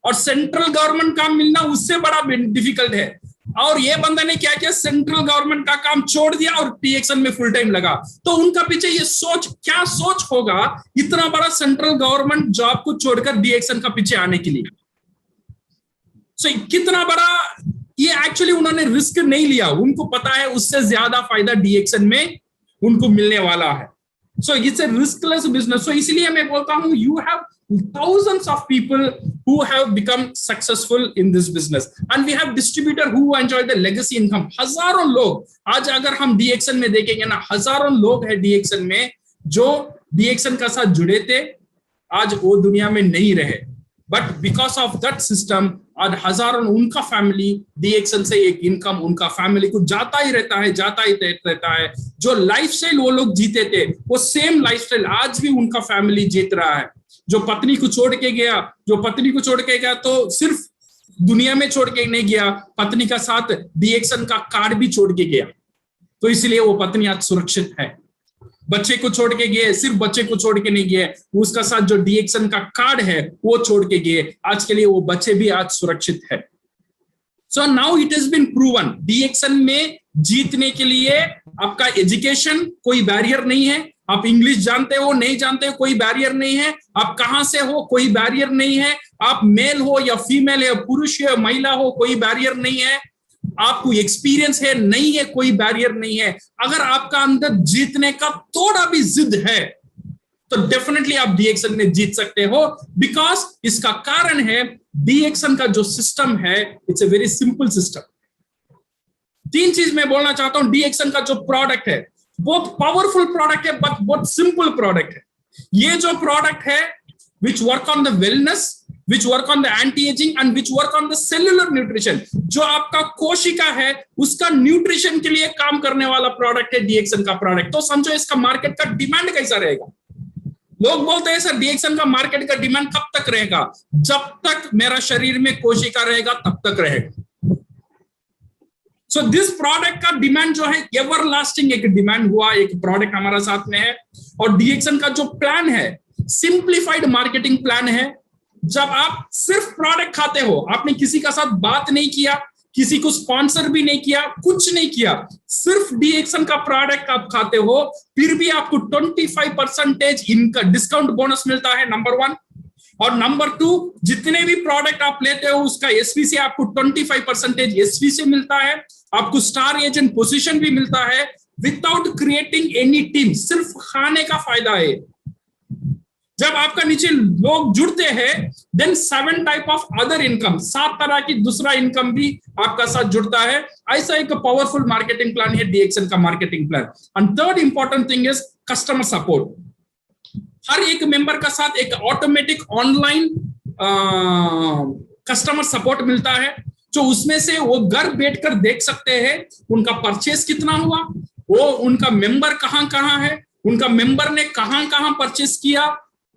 और सेंट्रल गवर्नमेंट काम मिलना उससे बड़ा डिफिकल्ट है। और ये बंदा ने क्या किया, सेंट्रल गवर्नमेंट का काम छोड़ दिया और डीएक्सन में फुल टाइम लगा। तो उनका पीछे ये सोच, क्या सोच होगा इतना बड़ा सेंट्रल गवर्नमेंट जॉब को छोड़कर डीएक्सन का पीछे आने के लिए। कितना बड़ा ये एक्चुअली उन्होंने रिस्क नहीं लिया, उनको पता है उससे ज्यादा फायदा डीएक्सन में उनको मिलने वाला है। So it's a riskless business. So इसलिए मैं बोलता हूं you have thousands of people who have become successful in this business, and we have distributor who enjoy the legacy income। हजारों लोग आज अगर हम डीएक्सन में देखेंगे ना, हजारों लोग है डीएक्सन में जो डीएक्सन का साथ जुड़े थे, आज वो दुनिया में नहीं रहे, but because of that system आज हजारों उनका फैमिली डीएक्सन से एक इनकम उनका फैमिली को जाता ही रहता है। जो लाइफस्टाइल वो लोग जीते थे वो सेम लाइफस्टाइल आज भी उनका फैमिली जीत रहा है। जो पत्नी को छोड़ के गया तो सिर्फ दुनिया में छोड़ के नहीं गया, पत्नी का साथ डीएक्सन का कार्ड भी छोड़ के गया, तो इसलिए वो पत्नी आज सुरक्षित है। बच्चे को छोड़ के गए, सिर्फ बच्चे को छोड़ के नहीं गए, उसका साथ जो डीएक्सन का कार्ड है वो छोड़ के गए। आज के लिए वो बच्चे भी आज सुरक्षित है। So now it has been proven, DXN में जीतने के लिए आपका एजुकेशन कोई बैरियर नहीं है। आप इंग्लिश जानते हो नहीं जानते हो कोई बैरियर नहीं है, आप कहां से हो कोई बैरियर नहीं है, आप मेल हो या फीमेल है, पुरुष है महिला हो कोई बैरियर नहीं है, आपको एक्सपीरियंस है नहीं है कोई बैरियर नहीं है। अगर आपका अंदर जीतने का थोड़ा भी जिद है तो डेफिनेटली आप डीएक्सन में जीत सकते हो। बिकॉज इसका कारण है डीएक्सन का जो सिस्टम है, it's a very simple system. तीन चीज मैं बोलना चाहता हूं, डीएक्सन का जो प्रोडक्ट है बहुत पावरफुल प्रोडक्ट है बट बहुत सिंपल प्रोडक्ट है। ये जो प्रोडक्ट है which work on the wellness, which work on the anti-aging and which work on the cellular nutrition, जो आपका कोशिका है उसका न्यूट्रिशन के लिए काम करने वाला प्रोडक्ट है डीएक्सन का प्रोडक्ट। तो समझो इसका मार्केट का डिमांड कैसा रहेगा। लोग बोलते हैं सर डीएक्सन का मार्केट का डिमांड कब तक रहेगा? जब तक मेरा शरीर में कोशिका रहेगा तब तक रहेगा। सो दिस प्रोडक्ट का डिमांड जो है एवर लास्टिंग एक डिमांड हुआ, एक प्रोडक्ट हमारा साथ में है। और डीएक्सन का जो प्लान है सिंप्लीफाइड मार्केटिंग प्लान है। जब आप सिर्फ प्रोडक्ट खाते हो, आपने किसी का साथ बात नहीं किया, किसी को स्पॉन्सर भी नहीं किया, कुछ नहीं किया, सिर्फ डीएक्सन का प्रोडक्ट आप खाते हो, फिर भी आपको 25% इनका डिस्काउंट बोनस मिलता है, नंबर 1। और नंबर 2, जितने भी प्रोडक्ट आप लेते हो उसका एसवीसी आपको 25% एसवीसी मिलता है। आपको स्टार एजेंट पोजीशन भी मिलता है विदाउट क्रिएटिंग एनी टीम। सिर्फ खाने का फायदा है। जब आपका नीचे लोग जुड़ते हैं then 7 type of other income, 7 तरह की दूसरा इनकम भी आपका साथ जुड़ता है। ऐसा एक पावरफुल मार्केटिंग प्लान है डीएक्सन का marketing plan. And third important thing is customer support. हर एक मेंबर का साथ एक ऑटोमेटिक ऑनलाइन कस्टमर सपोर्ट मिलता है, जो उसमें से वो घर बैठकर देख सकते हैं उनका परचेस कितना हुआ, वो उनका मेंबर कहां है, उनका मेंबर ने कहां परचेस किया,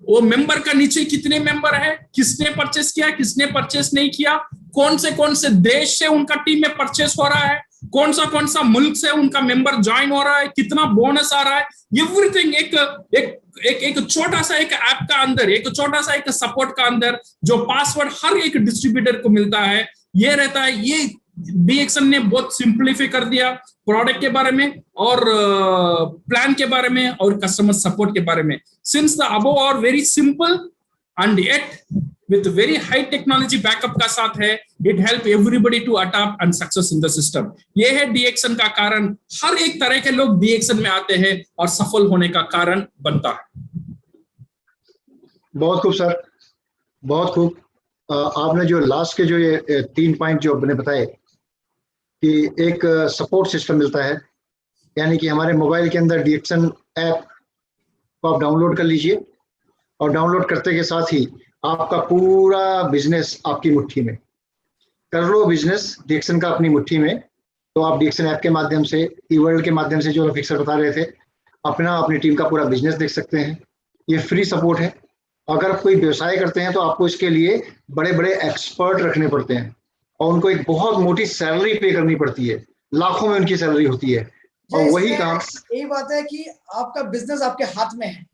वो मेंबर का नीचे कितने मेंबर है, किसने परचेस किया, किसने परचेस नहीं किया, कौन से देश से उनका टीम में परचेस हो रहा है, कौन सा मुल्क से उनका मेंबर ज्वाइन हो रहा है, कितना बोनस आ रहा है, एवरीथिंग एक छोटा सा एक ऐप का अंदर, एक छोटा सा एक सपोर्ट का अंदर जो पासवर्ड हर एक डिस्ट्रीब्यूटर को मिलता है, ये रहता है। ये डीएक्सन ने बहुत सिंप्लीफाई कर दिया प्रोडक्ट के बारे में और प्लान के बारे में और कस्टमर सपोर्ट के बारे में। Since the above are very simple and yet with very high technology backup का साथ है, it help everybody to adopt and success in the system. ये है डीएक्सन का कारण। हर एक तरह के लोग डीएक्सन में आते हैं और सफल होने का कारण बनता है। बहुत खूब सर, बहुत खूब। आपने जो लास्ट के जो ये 3 पॉइंट जो आपने बताए कि एक सपोर्ट सिस्टम मिलता है, यानी कि हमारे मोबाइल के अंदर डीएक्सन ऐप को आप डाउनलोड कर लीजिए और डाउनलोड करते के साथ ही आपका पूरा बिजनेस आपकी मुट्ठी में। कर लो बिजनेस डीएक्सन का अपनी मुट्ठी में, तो आप डीएक्सन ऐप के माध्यम से, ई-वर्ल्ड के माध्यम से, जो रफीक सर बता रहे थे, अपनी टीम का पूरा बिजनेस देख सकते हैं। ये फ्री सपोर्ट है। अगर आप कोई व्यवसाय करते हैं तो आपको इसके लिए बड़े बड़े एक्सपर्ट रखने पड़ते हैं और उनको एक बहुत मोटी सैलरी पे करनी पड़ती है, लाखों में उनकी सैलरी होती है। और वही काम, यही बात है कि आपका बिजनेस आपके हाथ में है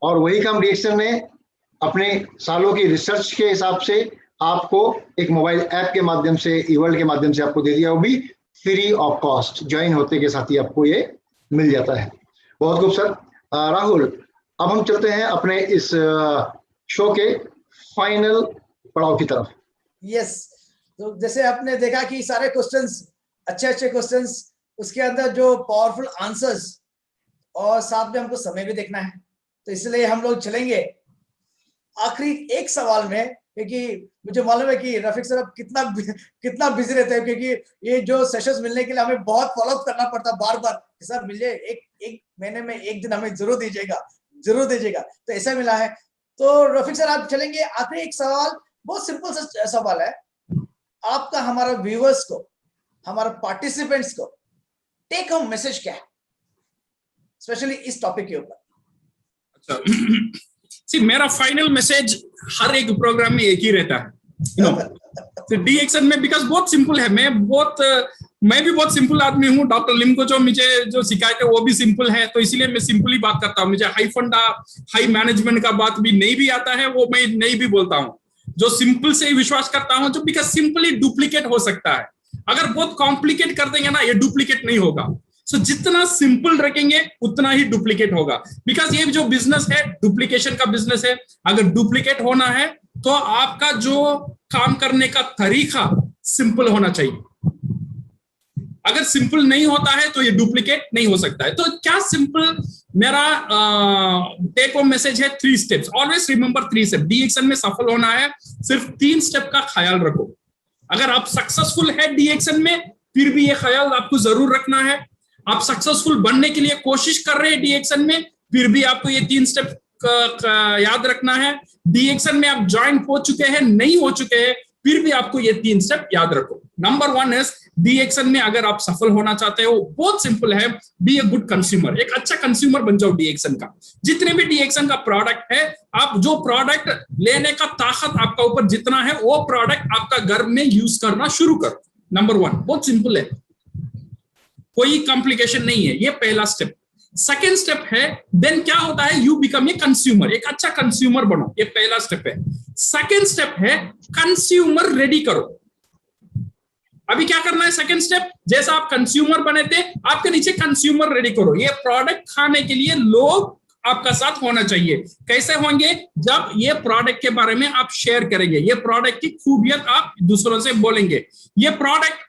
और वही काम डीएक्सन ने अपने सालों की रिसर्च के हिसाब से आपको एक मोबाइल ऐप के माध्यम से, ई-वर्ल्ड के माध्यम से आपको दे दिया, वो भी फ्री ऑफ कॉस्ट। ज्वाइन होते के साथ ही आपको ये मिल जाता है। बहुत खूब सर। राहुल, अब हम चलते हैं अपने इस शो के फाइनल पड़ाव की तरफ। यस, तो जैसे आपने देखा कि सारे क्वेश्चंस अच्छे क्वेश्चंस, उसके अंदर जो पावरफुल आंसर्स, और साथ में हमको समय भी देखना है, तो इसलिए हम लोग चलेंगे आखिरी एक सवाल में, क्योंकि मुझे मालूम है कि रफीक सर अब कितना बिजी रहते हैं, क्योंकि ये जो सेशंस मिलने के लिए हमें बहुत फॉलोअप करना पड़ता बार बार। सर मिलिए, एक महीने में एक दिन हमें जरूर दीजिएगा। तो ऐसा मिला है। तो रफीक सर आप चलेंगे आखिरी एक सवाल, बहुत सिंपल सा सवाल है आपका, हमारा व्यूअर्स को, हमारे पार्टिसिपेंट्स को टेक होम मैसेज क्या है, स्पेशली इस टॉपिक के ऊपर? अच्छा, सी मेरा फाइनल मैसेज हर एक प्रोग्राम में एक ही रहता है, डीएक्सन में, बिकॉज बहुत सिंपल है। मैं बहुत मैं भी बहुत सिंपल आदमी हूँ। डॉक्टर लिम को जो मुझे जो सिखाए थे वो भी सिंपल है, तो इसलिए मैं सिंपली बात करता हूँ। मुझे हाई फंडा, हाई मैनेजमेंट का बात भी नहीं भी आता है, वो मैं नहीं भी बोलता हूँ। जो सिंपल से ही विश्वास करता हूँ, जो बिकॉज सिंपली डुप्लीकेट हो सकता है। अगर बहुत कॉम्प्लिकेट कर देंगे ना, ये डुप्लीकेट नहीं होगा। सो जितना सिंपल रखेंगे उतना ही डुप्लीकेट होगा, बिकॉज ये जो बिजनेस है डुप्लीकेशन का बिजनेस है। अगर डुप्लीकेट होना है तो आपका जो काम करने का तरीका सिंपल होना चाहिए। अगर सिंपल नहीं होता है तो ये डुप्लीकेट नहीं हो सकता है। तो क्या सिंपल, मेरा टेक होम मैसेज है 3 steps. Always remember 3 step. DXN में सफल होना है, सिर्फ 3 स्टेप का ख्याल रखो। अगर आप सक्सेसफुल है डीएक्शन में, फिर भी ये ख्याल आपको जरूर रखना है। आप सक्सेसफुल बनने के लिए कोशिश कर रहे हैं डीएक्शन में, फिर भी आपको ये 3 स्टेप याद रखना है। डीएक्शन में आप ज्वाइन हो चुके हैं, नहीं हो चुके हैं, फिर भी आपको ये 3 स्टेप याद रखो। नंबर 1 इज डीएक्शन में अगर आप सफल होना चाहते हो, बहुत सिंपल है, बी ए गुड कंज्यूमर। एक अच्छा कंज्यूमर बन जाओ डीएक्शन का। जितने भी डीएक्शन का प्रोडक्ट है, आप जो प्रोडक्ट लेने का ताकत आपका ऊपर जितना है, वो प्रोडक्ट आपका घर में यूज करना शुरू करो। नंबर 1 बहुत सिंपल है, कोई कॉम्प्लिकेशन नहीं है। ये पहला स्टेप। सेकेंड स्टेप है, देन क्या होता है, यू बिकम ए कंज्यूमर। एक अच्छा कंज्यूमर बनो, ये पहला स्टेप है। सेकेंड स्टेप है कंज्यूमर रेडी करो। अभी क्या करना है, सेकंड स्टेप, जैसा आप कंज्यूमर बने थे, आपके नीचे कंज्यूमर रेडी करो। ये प्रोडक्ट खाने के लिए लोग आपका साथ होना चाहिए। कैसे होंगे, जब ये प्रोडक्ट के बारे में आप शेयर करेंगे, ये प्रोडक्ट की खूबियत आप दूसरों से बोलेंगे। ये प्रोडक्ट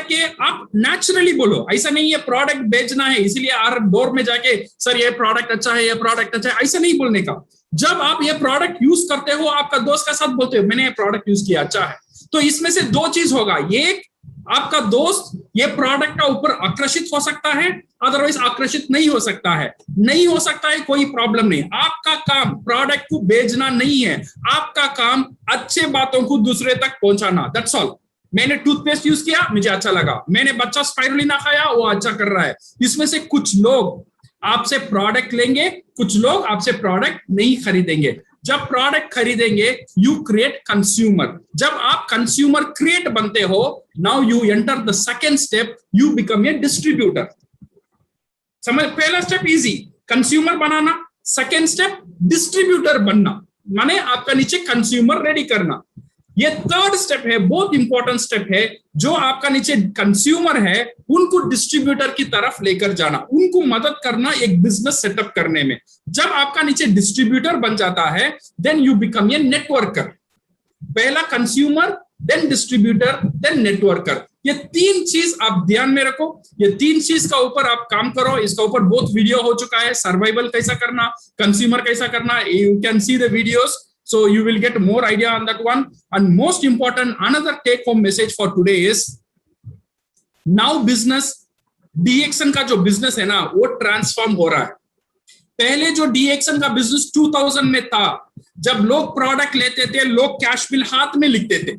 के आप नेचुरली बोलो। ऐसा नहीं है प्रोडक्ट बेचना है इसलिए हर डोर में जाके सर ये प्रोडक्ट अच्छा है, ये प्रोडक्ट अच्छा है, ऐसा नहीं बोलने का। जब आप ये प्रोडक्ट यूज करते हो, आपका दोस्त के साथ बोलते हो मैंने ये प्रोडक्ट यूज किया, अच्छा है, तो इसमें से 2 चीज होगा। एक, आपका दोस्त ये प्रोडक्ट का ऊपर आकर्षित हो सकता है, अदरवाइज आकर्षित नहीं हो सकता है। नहीं हो सकता है, कोई प्रॉब्लम नहीं। आपका काम प्रोडक्ट को बेचना नहीं है, आपका काम अच्छे बातों को दूसरे तक पहुंचाना। That's all. मैंने टूथपेस्ट यूज किया, मुझे अच्छा लगा। मैंने बच्चा स्पाइरुलिना खाया, वो अच्छा कर रहा है। इसमें से कुछ लोग आपसे प्रोडक्ट लेंगे, कुछ लोग आपसे प्रोडक्ट नहीं खरीदेंगे। जब प्रोडक्ट खरीदेंगे, यू क्रिएट कंज्यूमर। जब आप कंज्यूमर क्रिएट बनते हो, now you enter the second step, you become A distributor. समझ, पहला स्टेप इजी, कंज्यूमर बनाना। सेकेंड स्टेप डिस्ट्रीब्यूटर बनना, माने आपका नीचे कंज्यूमर रेडी करना। ये थर्ड स्टेप है, बहुत इंपॉर्टेंट स्टेप है। जो आपका नीचे कंज्यूमर है, उनको डिस्ट्रीब्यूटर की तरफ लेकर जाना, उनको मदद करना एक बिजनेस सेटअप करने में। जब आपका नीचे डिस्ट्रीब्यूटर बन जाता है, then you become a networker. पहला consumer, then distributor, then networker. ये 3 चीज आप ध्यान में रखो। ये 3 चीज का ऊपर आप काम करो। इसका ऊपर बहुत वीडियो हो चुका है, सर्वाइवल कैसा करना, कंज्यूमर कैसा करना। You can see the videos, so you will get more idea on that one. And most important, another take home message for today is now business डीएक्शन का जो बिजनेस है ना, वो ट्रांसफॉर्म हो रहा है। पहले जो डीएक्शन का बिजनेस 2000 में था, जब लोग प्रोडक्ट लेते थे, लोग कैश बिल हाथ में लिखते थे,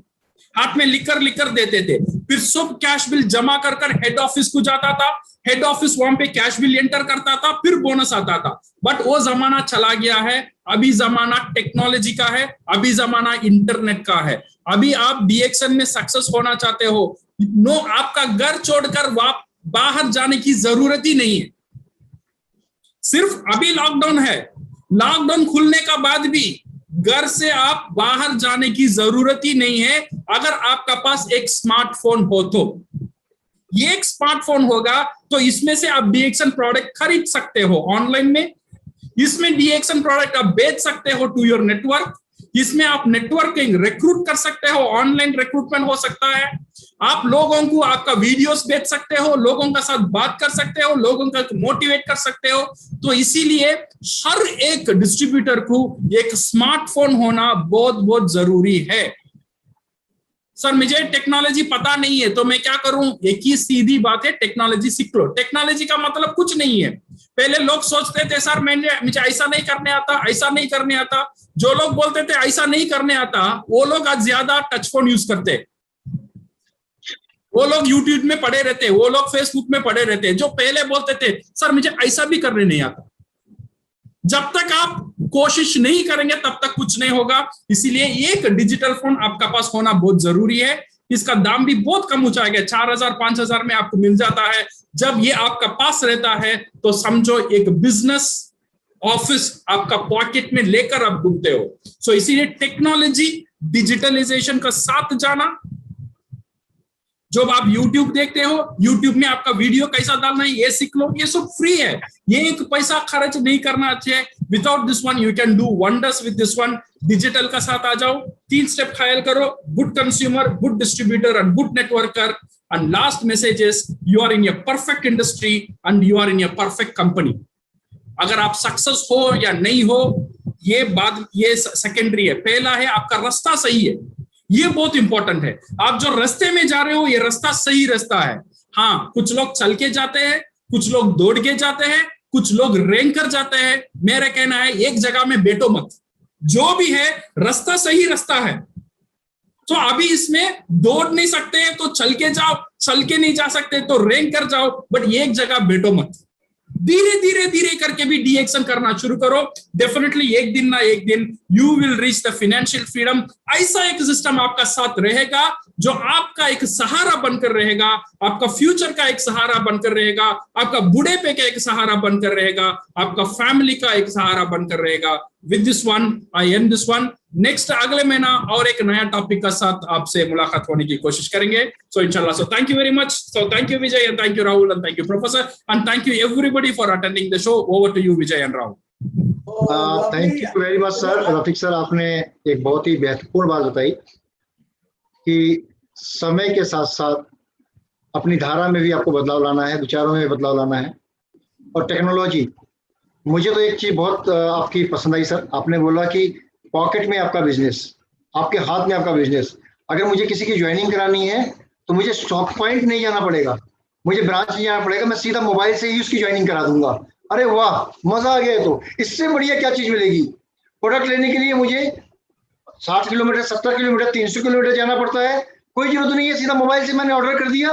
हाथ में लिखकर देते थे, फिर सब कैश बिल जमा कर हेड ऑफिस को जाता था। हेड ऑफिस वहां पे कैश बिल एंटर करता था, फिर बोनस आता था। बट वो जमाना चला गया है। अभी जमाना टेक्नोलॉजी का है, अभी जमाना इंटरनेट का है। अभी आप डीएक्शन में सक्सेस होना चाहते हो, नो, आपका घर छोड़कर बाहर जाने की जरूरत ही नहीं है। सिर्फ अभी लॉकडाउन है, लॉकडाउन खुलने का बाद भी घर से आप बाहर जाने की जरूरत ही नहीं है। अगर आपका पास एक स्मार्टफोन हो तो, ये एक स्मार्टफोन होगा तो इसमें से आप डीएक्शन प्रोडक्ट खरीद सकते हो ऑनलाइन में। इसमें डीएक्शन प्रोडक्ट आप बेच सकते हो टू योर नेटवर्क। इसमें आप नेटवर्किंग रिक्रूट कर सकते हो, ऑनलाइन रिक्रूटमेंट हो सकता है। आप लोगों को आपका वीडियोस बेच सकते हो, लोगों के साथ बात कर सकते हो, लोगों का मोटिवेट कर सकते हो। तो इसीलिए हर एक डिस्ट्रीब्यूटर को एक स्मार्टफोन होना बहुत बहुत जरूरी है। सर मुझे टेक्नोलॉजी पता नहीं है तो मैं क्या करूं? एक ही सीधी बात है, टेक्नोलॉजी सीख लो। टेक्नोलॉजी का मतलब कुछ नहीं है। पहले लोग सोचते थे सर मुझे ऐसा नहीं करने आता, ऐसा नहीं करने आता। जो लोग बोलते थे ऐसा नहीं करने आता, वो लोग आज ज्यादा टच फोन यूज करते, वो लोग यूट्यूब में पड़े रहते, वो लोग फेसबुक में पड़े रहते। जो पहले बोलते थे सर मुझे ऐसा भी करने नहीं आता, जब तक आप कोशिश नहीं करेंगे तब तक कुछ नहीं होगा। इसीलिए एक डिजिटल फोन आपका पास होना बहुत जरूरी है। इसका दाम भी बहुत कम हो जाएगा, 4,000 5,000 में आपको मिल जाता है। जब ये आपका पास रहता है तो समझो एक बिजनेस ऑफिस आपका पॉकेट में लेकर आप घूमते हो। सो इसीलिए टेक्नोलॉजी डिजिटलाइजेशन का साथ जाना। जब आप YouTube देखते हो, YouTube में आपका वीडियो कैसा डालना है ये सीख लो, ये सब फ्री है, ये एक पैसा खर्च नहीं करना चाहिए। Without this one you can do wonders with this one. Digital का साथ आ जाओ, 3 स्टेप ख्याल करो, good consumer, good distributor and good networker. And last message is you are in your perfect industry and you are in your perfect company. अगर आप success हो या नहीं हो ये बात, ये सेकेंडरी है। पहला है आपका रास्ता सही है, ये बहुत इंपॉर्टेंट है। आप जो रास्ते में जा रहे हो ये रास्ता सही रास्ता है। हाँ, कुछ लोग चल के जाते हैं, कुछ लोग दौड़ के जाते हैं, कुछ लोग रेंग कर जाते हैं। मेरा कहना है एक जगह में बैठो मत, जो भी है रास्ता सही रास्ता है। तो अभी इसमें दौड़ नहीं सकते तो चल के जाओ, चल के नहीं जा सकते तो रेंग कर जाओ, बट एक जगह बैठो मत। धीरे धीरे धीरे करके भी डिएक्शन करना शुरू करो। डेफिनेटली एक दिन ना एक दिन you will reach the financial freedom. ऐसा एक सिस्टम आपका साथ रहेगा जो आपका एक सहारा बनकर रहेगा, आपका फ्यूचर का एक सहारा बनकर रहेगा, आपका बुढ़ेपे का एक सहारा बनकर रहेगा, आपका फैमिली का एक सहारा बनकर रहेगा। With this one I and this one. Next अगले महीना और एक नया टॉपिक का साथ आपसे मुलाकात होने की कोशिश करेंगे। सो इंशाल्लाह। So thank you very much. So thank you Vijay and thank you Rahul and thank you professor and thank you everybody for attending the show. Over to you Vijay and Rahul. Thank you very much sir. Rafiq sir, आपने एक बहुत ही महत्वपूर्ण बात बताई कि समय के साथ साथ अपनी धारा में भी आपको बदलाव लाना है, विचारों में भी बदलाव लाना है। और टेक्नोलॉजी, मुझे तो एक चीज बहुत आपकी पसंद आई सर। आपने बोला कि पॉकेट में आपका बिजनेस, आपके हाथ में आपका बिजनेस। अगर मुझे किसी की ज्वाइनिंग करानी है तो मुझे स्टॉक पॉइंट नहीं जाना पड़ेगा, मुझे ब्रांच नहीं जाना पड़ेगा, मैं सीधा मोबाइल से ही उसकी ज्वाइनिंग करा दूंगा। अरे वाह, मजा आ गया। तो इससे बढ़िया क्या चीज मिलेगी? प्रोडक्ट लेने के लिए मुझे 60 किलोमीटर, 70 किलोमीटर, 300 किलोमीटर जाना पड़ता है, कोई जरूरत नहीं है। सीधा मोबाइल से मैंने ऑर्डर कर दिया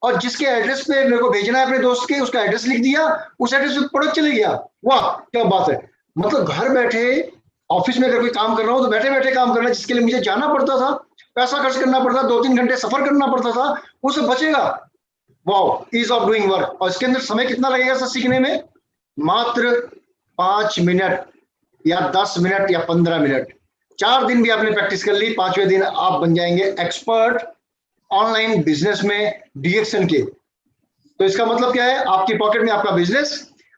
और जिसके एड्रेस पे मेरे को भेजना है अपने दोस्त के, उसका एड्रेस लिख दिया, उस एड्रेस पे प्रोडक्ट चले गया। वाह क्या बात है। मतलब घर बैठे, ऑफिस में अगर कोई काम कर रहा हूँ तो बैठे बैठे काम करना, जिसके लिए मुझे जाना पड़ता था, पैसा खर्च करना पड़ता, 2-3 घंटे सफर करना पड़ता था, वो सब बचेगा। वाह, ईज ऑफ डूइंग वर्क। और इसके अंदर समय कितना लगेगा सर सीखने में? मात्र 5 मिनट या 10 मिनट या 15 मिनट। 4 दिन भी आपने प्रैक्टिस कर ली, 5वें दिन आप बन जाएंगे एक्सपर्ट ऑनलाइन बिजनेस में डीएक्शन के। तो इसका मतलब क्या है? आपकी पॉकेट में आपका बिजनेस,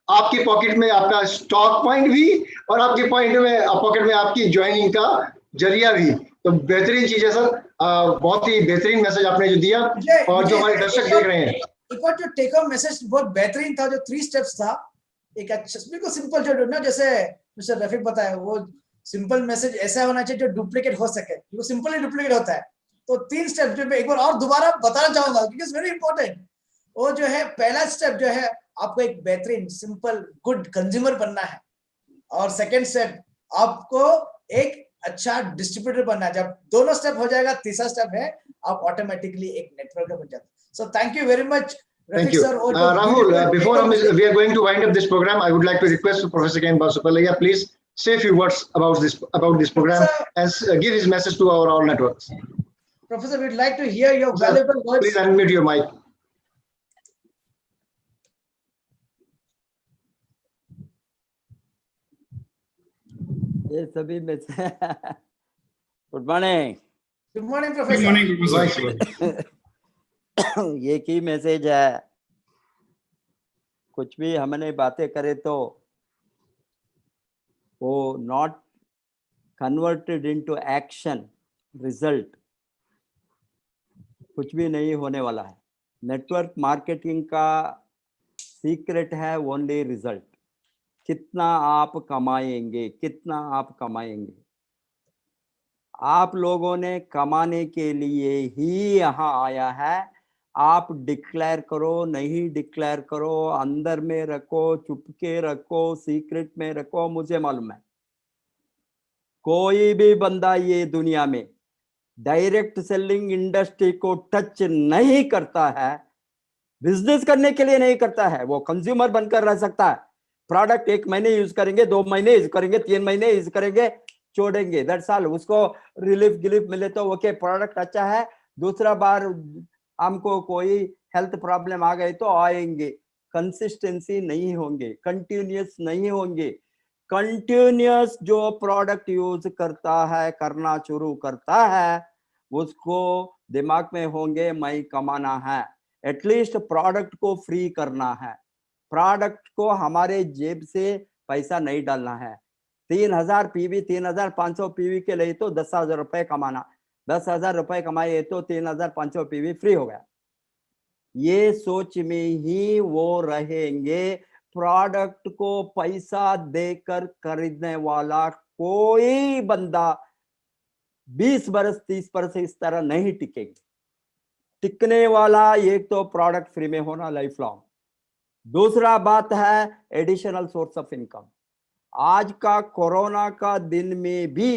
आपकी पॉकेट में आपका स्टॉक पॉइंट भी, और आपके पॉइंट में पॉकेट में आपकी ज्वाइनिंग का जरिया भी। तो बेहतरीन चीज है सर, बहुत ही बेहतरीन मैसेज आपने जो दिया। और जो हमारे दर्शक देख रहे हैं, एक बार जो टेक होम मैसेज बहुत बेहतरीन था, जो 3 स्टेप्स था, एक अच्छा बिल्कुल सिंपल, जो ना जैसे मिस्टर रफीक बताया, वो सिंपल मैसेज ऐसा होना चाहिए जो डुप्लीकेट हो सके, वो सिंपल ही डुप्लीकेट होता है। तो 3 स्टेप जो मैं एक बार और दोबारा बताना चाहूंगा क्योंकि इट्स वेरी इंपॉर्टेंट। वो जो है, पहला स्टेप जो है, आपको एक बेहतरीन सिंपल गुड कंज्यूमर बनना है, और सेकंड स्टेप आपको एक अच्छा डिस्ट्रीब्यूटर बनना है। जब दोनों स्टेप हो जाएगा, तीसरा स्टेप है आप ऑटोमेटिकली एक नेटवर्क बन जाते। सो thank you very much thank you Rahul. Before we are going to wind up this program, I would like to request Professor Ken Basupalaya, please say a few words about this program and give his message to our all networks. Professor, we'd like to hear your valuable words. Please unmute your mic. ये सभी में से good morning. Good morning good professor. Morning professor. ये की message है, कुछ भी हमने बातें करे तो वो not converted into action result, कुछ भी नहीं होने वाला है। नेटवर्क मार्केटिंग का सीक्रेट है ओनली रिजल्ट। कितना आप कमाएंगे, कितना आप कमाएंगे। आप लोगों ने कमाने के लिए ही यहाँ आया है। आप डिक्लेयर करो, नहीं डिक्लेयर करो, अंदर में रखो, चुपके रखो, सीक्रेट में रखो, मुझे मालूम है कोई भी बंदा ये दुनिया में डायरेक्ट सेलिंग इंडस्ट्री को टच नहीं करता है, बिजनेस करने के लिए नहीं करता है। वो कंज्यूमर बनकर रह सकता है। प्रोडक्ट 1 महीने यूज करेंगे, 2 महीने यूज करेंगे, 3 महीने यूज करेंगे, छोड़ेंगे, दैट्स ऑल। उसको रिलीफ गिलीफ मिले तो ओके, प्रोडक्ट अच्छा है, दूसरा बार हमको कोई हेल्थ प्रॉब्लम आ गए तो आएंगे, कंसिस्टेंसी नहीं होंगे, कंटिन्यूस नहीं होंगे। कंटिन्यूस जो प्रोडक्ट यूज करता है, करना शुरू करता है, उसको दिमाग में होंगे मैं कमाना है, एटलीस्ट प्रोडक्ट को फ्री करना है, प्रोडक्ट को हमारे जेब से पैसा नहीं डालना है। 3000 पीवी, 3500 पीवी के लिए तो 10,000 रुपए कमाना, 10,000 रुपए कमाए तो 3500 पीवी फ्री हो गया। ये सोच में ही वो रहेंगे। प्रोडक्ट को पैसा देकर खरीदने वाला कोई बंदा 20 बरस 30 बरस इस तरह नहीं टिकेंगे। टिकने वाला एक तो प्रोडक्ट फ्री में होना लाइफ लॉन्ग, दूसरा बात है एडिशनल सोर्स ऑफ इनकम। आज का कोरोना का दिन में भी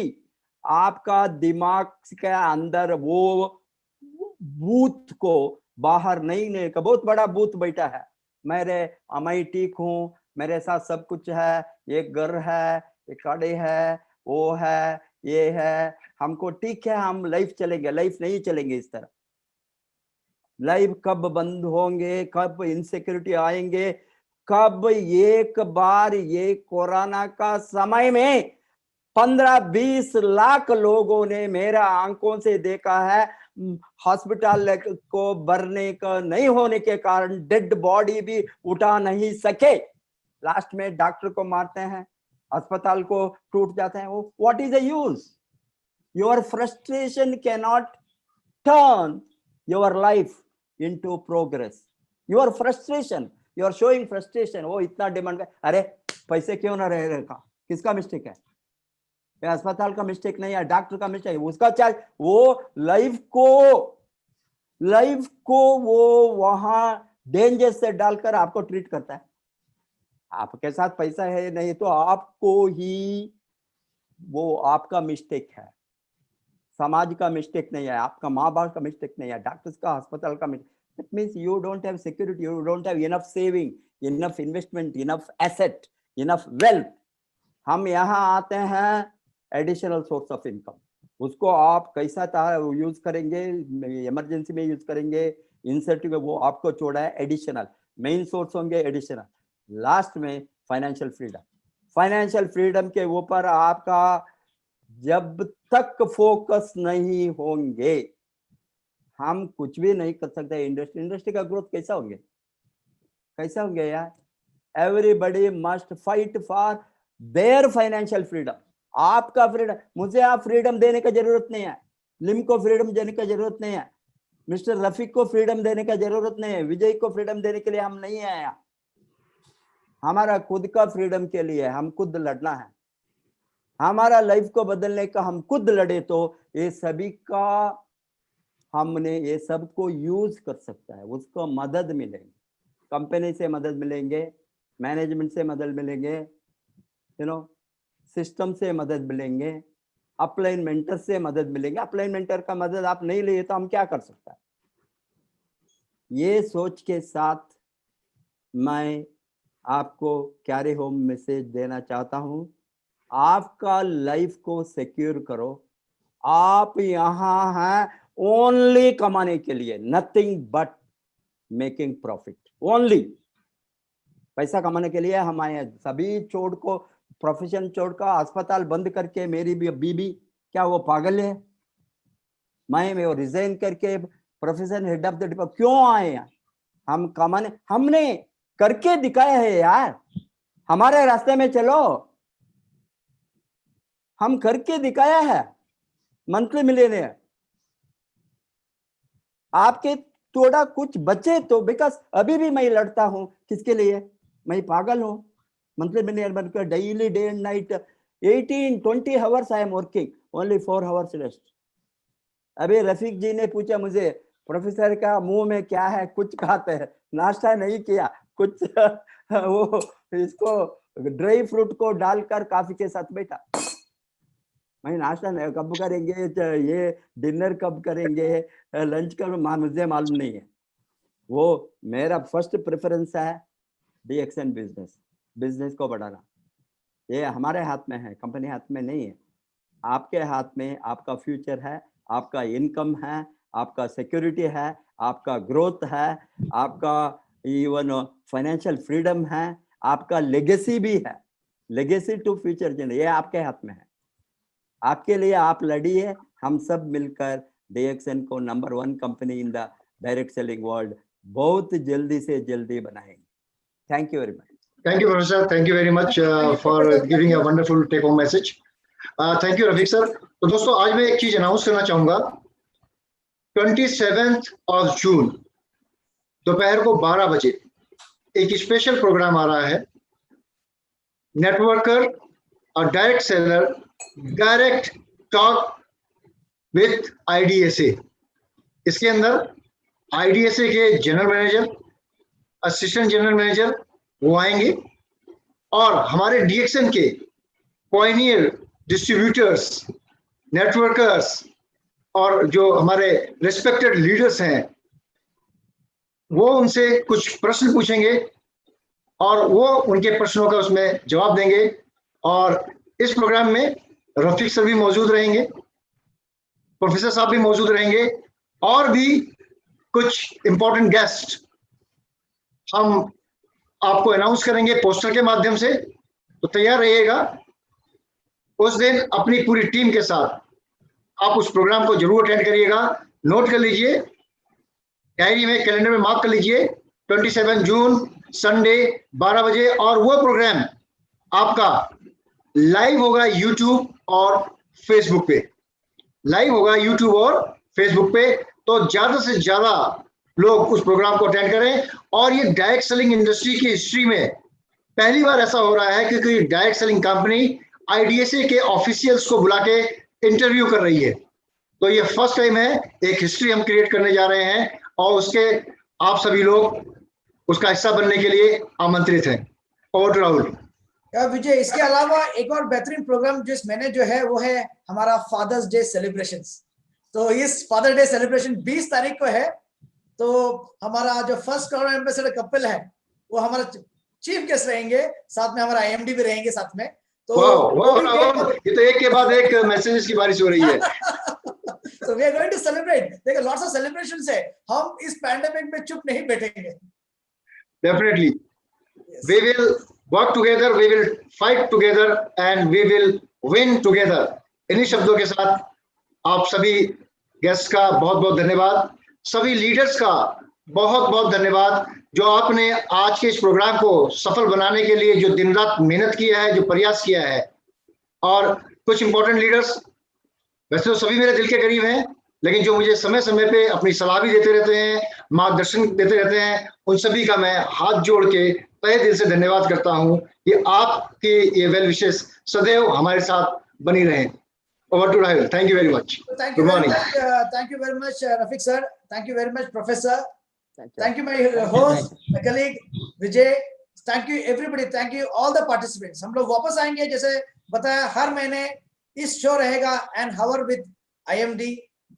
आपका दिमाग के अंदर वो भूत को बाहर नहीं लेकर, बहुत बड़ा भूत बैठा है, मैं ठीक हूँ, मेरे साथ सब कुछ है, एक घर है, एक गाड़ी है, वो है, ये है, हमको ठीक है, हम लाइफ चलेंगे। लाइफ नहीं चलेंगे इस तरह। लाइफ कब बंद होंगे, कब इनसिक्योरिटी आएंगे, कब एक बार ये कोरोना का समय में 15-20 लाख लोगों ने मेरा आंखों से देखा है, हॉस्पिटल को भरने का नहीं होने के कारण डेड बॉडी भी उठा नहीं सके, लास्ट में डॉक्टर को मारते हैं, अस्पताल को टूट जाते हैं। वो what is the use? Your frustration can not turn your life into progress. Your frustration, you are showing frustration. वो इतना डिमांड कर, अरे पैसे क्यों ना रहे का, किसका मिस्टेक है? ये अस्पताल का मिस्टेक नहीं है, डॉक्टर का मिस्टेक है, उसका चार्ज। वो लाइफ को वो वहां डेंजर से डालकर आपको ट्रीट करता है। आपके साथ पैसा है नहीं तो आपको ही वो आपका मिस्टेक है, समाज का मिस्टेक नहीं है, आपका माँ बाप का मिस्टेक नहीं है, डॉक्टर्स का, अस्पताल का mistake. That means you don't have security, you don't have enough saving, enough investment, enough asset, enough wealth. हम यहाँ आते हैं एडिशनल सोर्स ऑफ इनकम, उसको आप कैसा यूज करेंगे, इमरजेंसी में यूज करेंगे, इंसेंटिव वो आपको छोड़ा है एडिशनल, मेन सोर्स होंगे एडिशनल। लास्ट में फाइनेंशियल फ्रीडम। फाइनेंशियल फ्रीडम के ऊपर आपका जब तक फोकस नहीं होंगे हम कुछ भी नहीं कर सकते। इंडस्ट्री का ग्रोथ कैसा होंगे यार? Everybody must fight for their financial freedom. आपका फ्रीडम, मुझे आप फ्रीडम देने का जरूरत नहीं है, लिम को फ्रीडम देने का जरूरत नहीं है, मिस्टर रफीक को फ्रीडम देने का जरूरत नहीं है, विजय को फ्रीडम देने के लिए हम नहीं आए। हमारा खुद का फ्रीडम के लिए हम खुद लड़ना है, हमारा लाइफ को बदलने का हम खुद लड़े तो ये सभी का हमने ये सबको यूज कर सकता है, उसको मदद मिलेगी, कंपनी से मदद मिलेंगे, मैनेजमेंट से मदद मिलेंगे, सिस्टम से मदद मिलेंगे, अपलाइन मेंटर से मदद मिलेंगे। अपलाइन मेंटर का मदद आप नहीं लिए तो हम क्या कर सकते हैं? ये सोच के साथ मैं आपको कैरी होम मैसेज देना चाहता हूं, आपका लाइफ को सिक्योर करो। आप यहाँ हैं ओनली कमाने के लिए, nothing but making profit only. पैसा कमाने के लिए हम आए हैं। सभी छोड़ को, प्रोफेशन छोड़कर, अस्पताल बंद करके, मेरी भी बीबी क्या वो पागल है? मैं वो रिजाइन करके profession head of the department क्यों आए हैं? हम कमाने, हमने करके दिखाया है यार, हमारे रास्ते में चलो, हम करके दिखाया है। मंथली मिलियनेयर आपके थोड़ा कुछ बचे तो, बिकॉज अभी भी मैं लड़ता हूं, किसके लिए? मैं पागल हूं, मंथली मिलियनेयर बनकर daily day and night 18-20 hours I am working, only 4 hours rest. अभी रफीक जी ने पूछा मुझे, प्रोफेसर का मुंह में क्या है? कुछ खाते हैं, नाश्ता नहीं किया, कुछ वो इसको ड्राई फ्रूट को डालकर कॉफी के साथ बैठा। मैं नाश्ता कब करेंगे, ये डिनर कब करेंगे, लंच कब, मुझे मालूम नहीं है। वो मेरा फर्स्ट प्रेफरेंस है DXN बिजनेस को बढ़ाना। ये हमारे हाथ में है, कंपनी हाथ में नहीं है। आपके हाथ में आपका फ्यूचर है, आपका इनकम है, आपका सिक्योरिटी है, आपका ग्रोथ है, आपका इवन फाइनेंशियल फ्रीडम है, आपका लेगेसी भी है। लेगेसी टू फ्यूचर जनरेशन, ये आपके हाथ में है। आपके लिए आप लड़िए, हम सब मिलकर DXN को number 1 company in the direct selling world बहुत जल्दी से जल्दी बनाएंगे। Thank you very much. Thank you, Professor. Thank you very much for giving a wonderful take-home message. Thank you, Rafiq sir. तो दोस्तों, आज मैं एक चीज अनाउंस करना चाहूंगा। 27 जून दोपहर को 12 बजे एक स्पेशल प्रोग्राम आ रहा है, नेटवर्कर और direct seller direct talk with IDSA। इसके अंदर IDSA के general manager, assistant general manager वो आएंगे और हमारे DXN के पॉइनियर डिस्ट्रीब्यूटर्स, नेटवर्कर्स और जो हमारे रिस्पेक्टेड लीडर्स हैं वो उनसे कुछ प्रश्न पूछेंगे और वो उनके प्रश्नों का उसमें जवाब देंगे। और इस प्रोग्राम में रफीक सर भी मौजूद रहेंगे, प्रोफेसर साहब भी मौजूद रहेंगे और भी कुछ इंपॉर्टेंट गेस्ट हम आपको अनाउंस करेंगे पोस्टर के माध्यम से। तो तैयार रहिएगा, उस दिन अपनी पूरी टीम के साथ आप उस प्रोग्राम को जरूर अटेंड करिएगा। नोट कर लीजिए, डायरी में, कैलेंडर में मार्क कर लीजिए, 27 जून संडे 12 बजे। और वो प्रोग्राम आपका लाइव होगा यूट्यूब और फेसबुक पे, लाइव होगा यूट्यूब और फेसबुक पे। तो ज्यादा से ज्यादा लोग उस प्रोग्राम को अटेंड करें। और ये डायरेक्ट सेलिंग इंडस्ट्री की हिस्ट्री में पहली बार ऐसा हो रहा है क्योंकि डायरेक्ट सेलिंग कंपनी IDSA के ऑफिशियल्स को बुला के इंटरव्यू कर रही है। तो ये फर्स्ट टाइम है, एक हिस्ट्री हम क्रिएट करने जा रहे हैं और उसके आप सभी लोग उसका हिस्सा बनने के लिए आमंत्रित हैं। Over to Rahul. विजय, इसके अलावा एक और बेहतरीन प्रोग्राम जिस मैंने जो है वो है हमारा फादर्स डे सेलिब्रेशंस। तो इस फादर डे सेलिब्रेशन 20 तारीख को है। तो हमारा जो फर्स्ट क्राउन एम्बेसडर कपिल है वो हमारा चीफ गेस्ट रहेंगे, साथ में हमारा IMD भी रहेंगे साथ में। तो ये तो एक के बाद एक मैसेजेस की बारिश हो रही है। So we are going to celebrate. देखो, lots of celebrations है। हम इस पैंडेमिक में चुप नहीं बैठेंगे। Definitely, Yes. we will work together, we will fight together and we will win together. इन्हीं शब्दों के साथ आप सभी गेस्ट का बहुत बहुत धन्यवाद, सभी लीडर्स का बहुत बहुत धन्यवाद जो आपने आज के इस प्रोग्राम को सफल बनाने के लिए जो दिन रात मेहनत किया है, जो प्रयास किया है। और कुछ इंपॉर्टेंट लीडर्स, वैसे तो सभी मेरे दिल के करीब हैं, लेकिन जो मुझे समय समय पे अपनी सलाह भी देते रहते हैं, मार्गदर्शन देते रहते हैं, उन सभी का मैं हाथ जोड़ के तहे दिल से धन्यवाद करता हूं कि आपके ये वेल विशेस सदैव हमारे साथ बनी रहें। Over to Rahul. Thank you very much. Thank Good you very morning. much. Thank you very much, Rafiq sir. Thank you very much, Professor. Thank you, my host, my colleague Vijay. Thank you everybody. Thank you all the participants. हम लोग वापस आएंगे, जैसे बताया, हर महीने इस show रहेगा and hour with IMD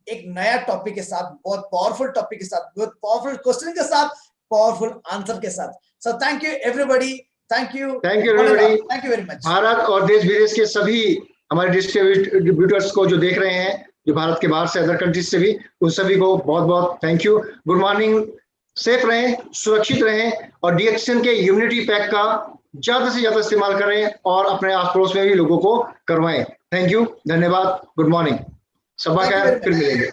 एक नया टॉपिक के साथ, बहुत पावरफुल टॉपिक के साथ, बहुत पावरफुल क्वेश्चन के साथ, पावरफुल आंसर के साथ। So thank you everybody. Thank you. Thank you everybody. Thank you very much. Bharat और देश विदेश के सभी हमारे डिस्ट्रीब्यूटर्स को जो देख रहे हैं, जो भारत के बाहर से, अदर कंट्रीज से भी, उन सभी को बहुत बहुत thank you. Good morning, safe रहें, सुरक्षित रहें और DXN के इम्यूनिटी पैक का ज्यादा से ज्यादा इस्तेमाल करें और अपने आस पड़ोस में भी लोगों को करवाएं। थैंक यू, धन्यवाद, गुड मॉर्निंग, सबका खैर, फिर मिलेंगे।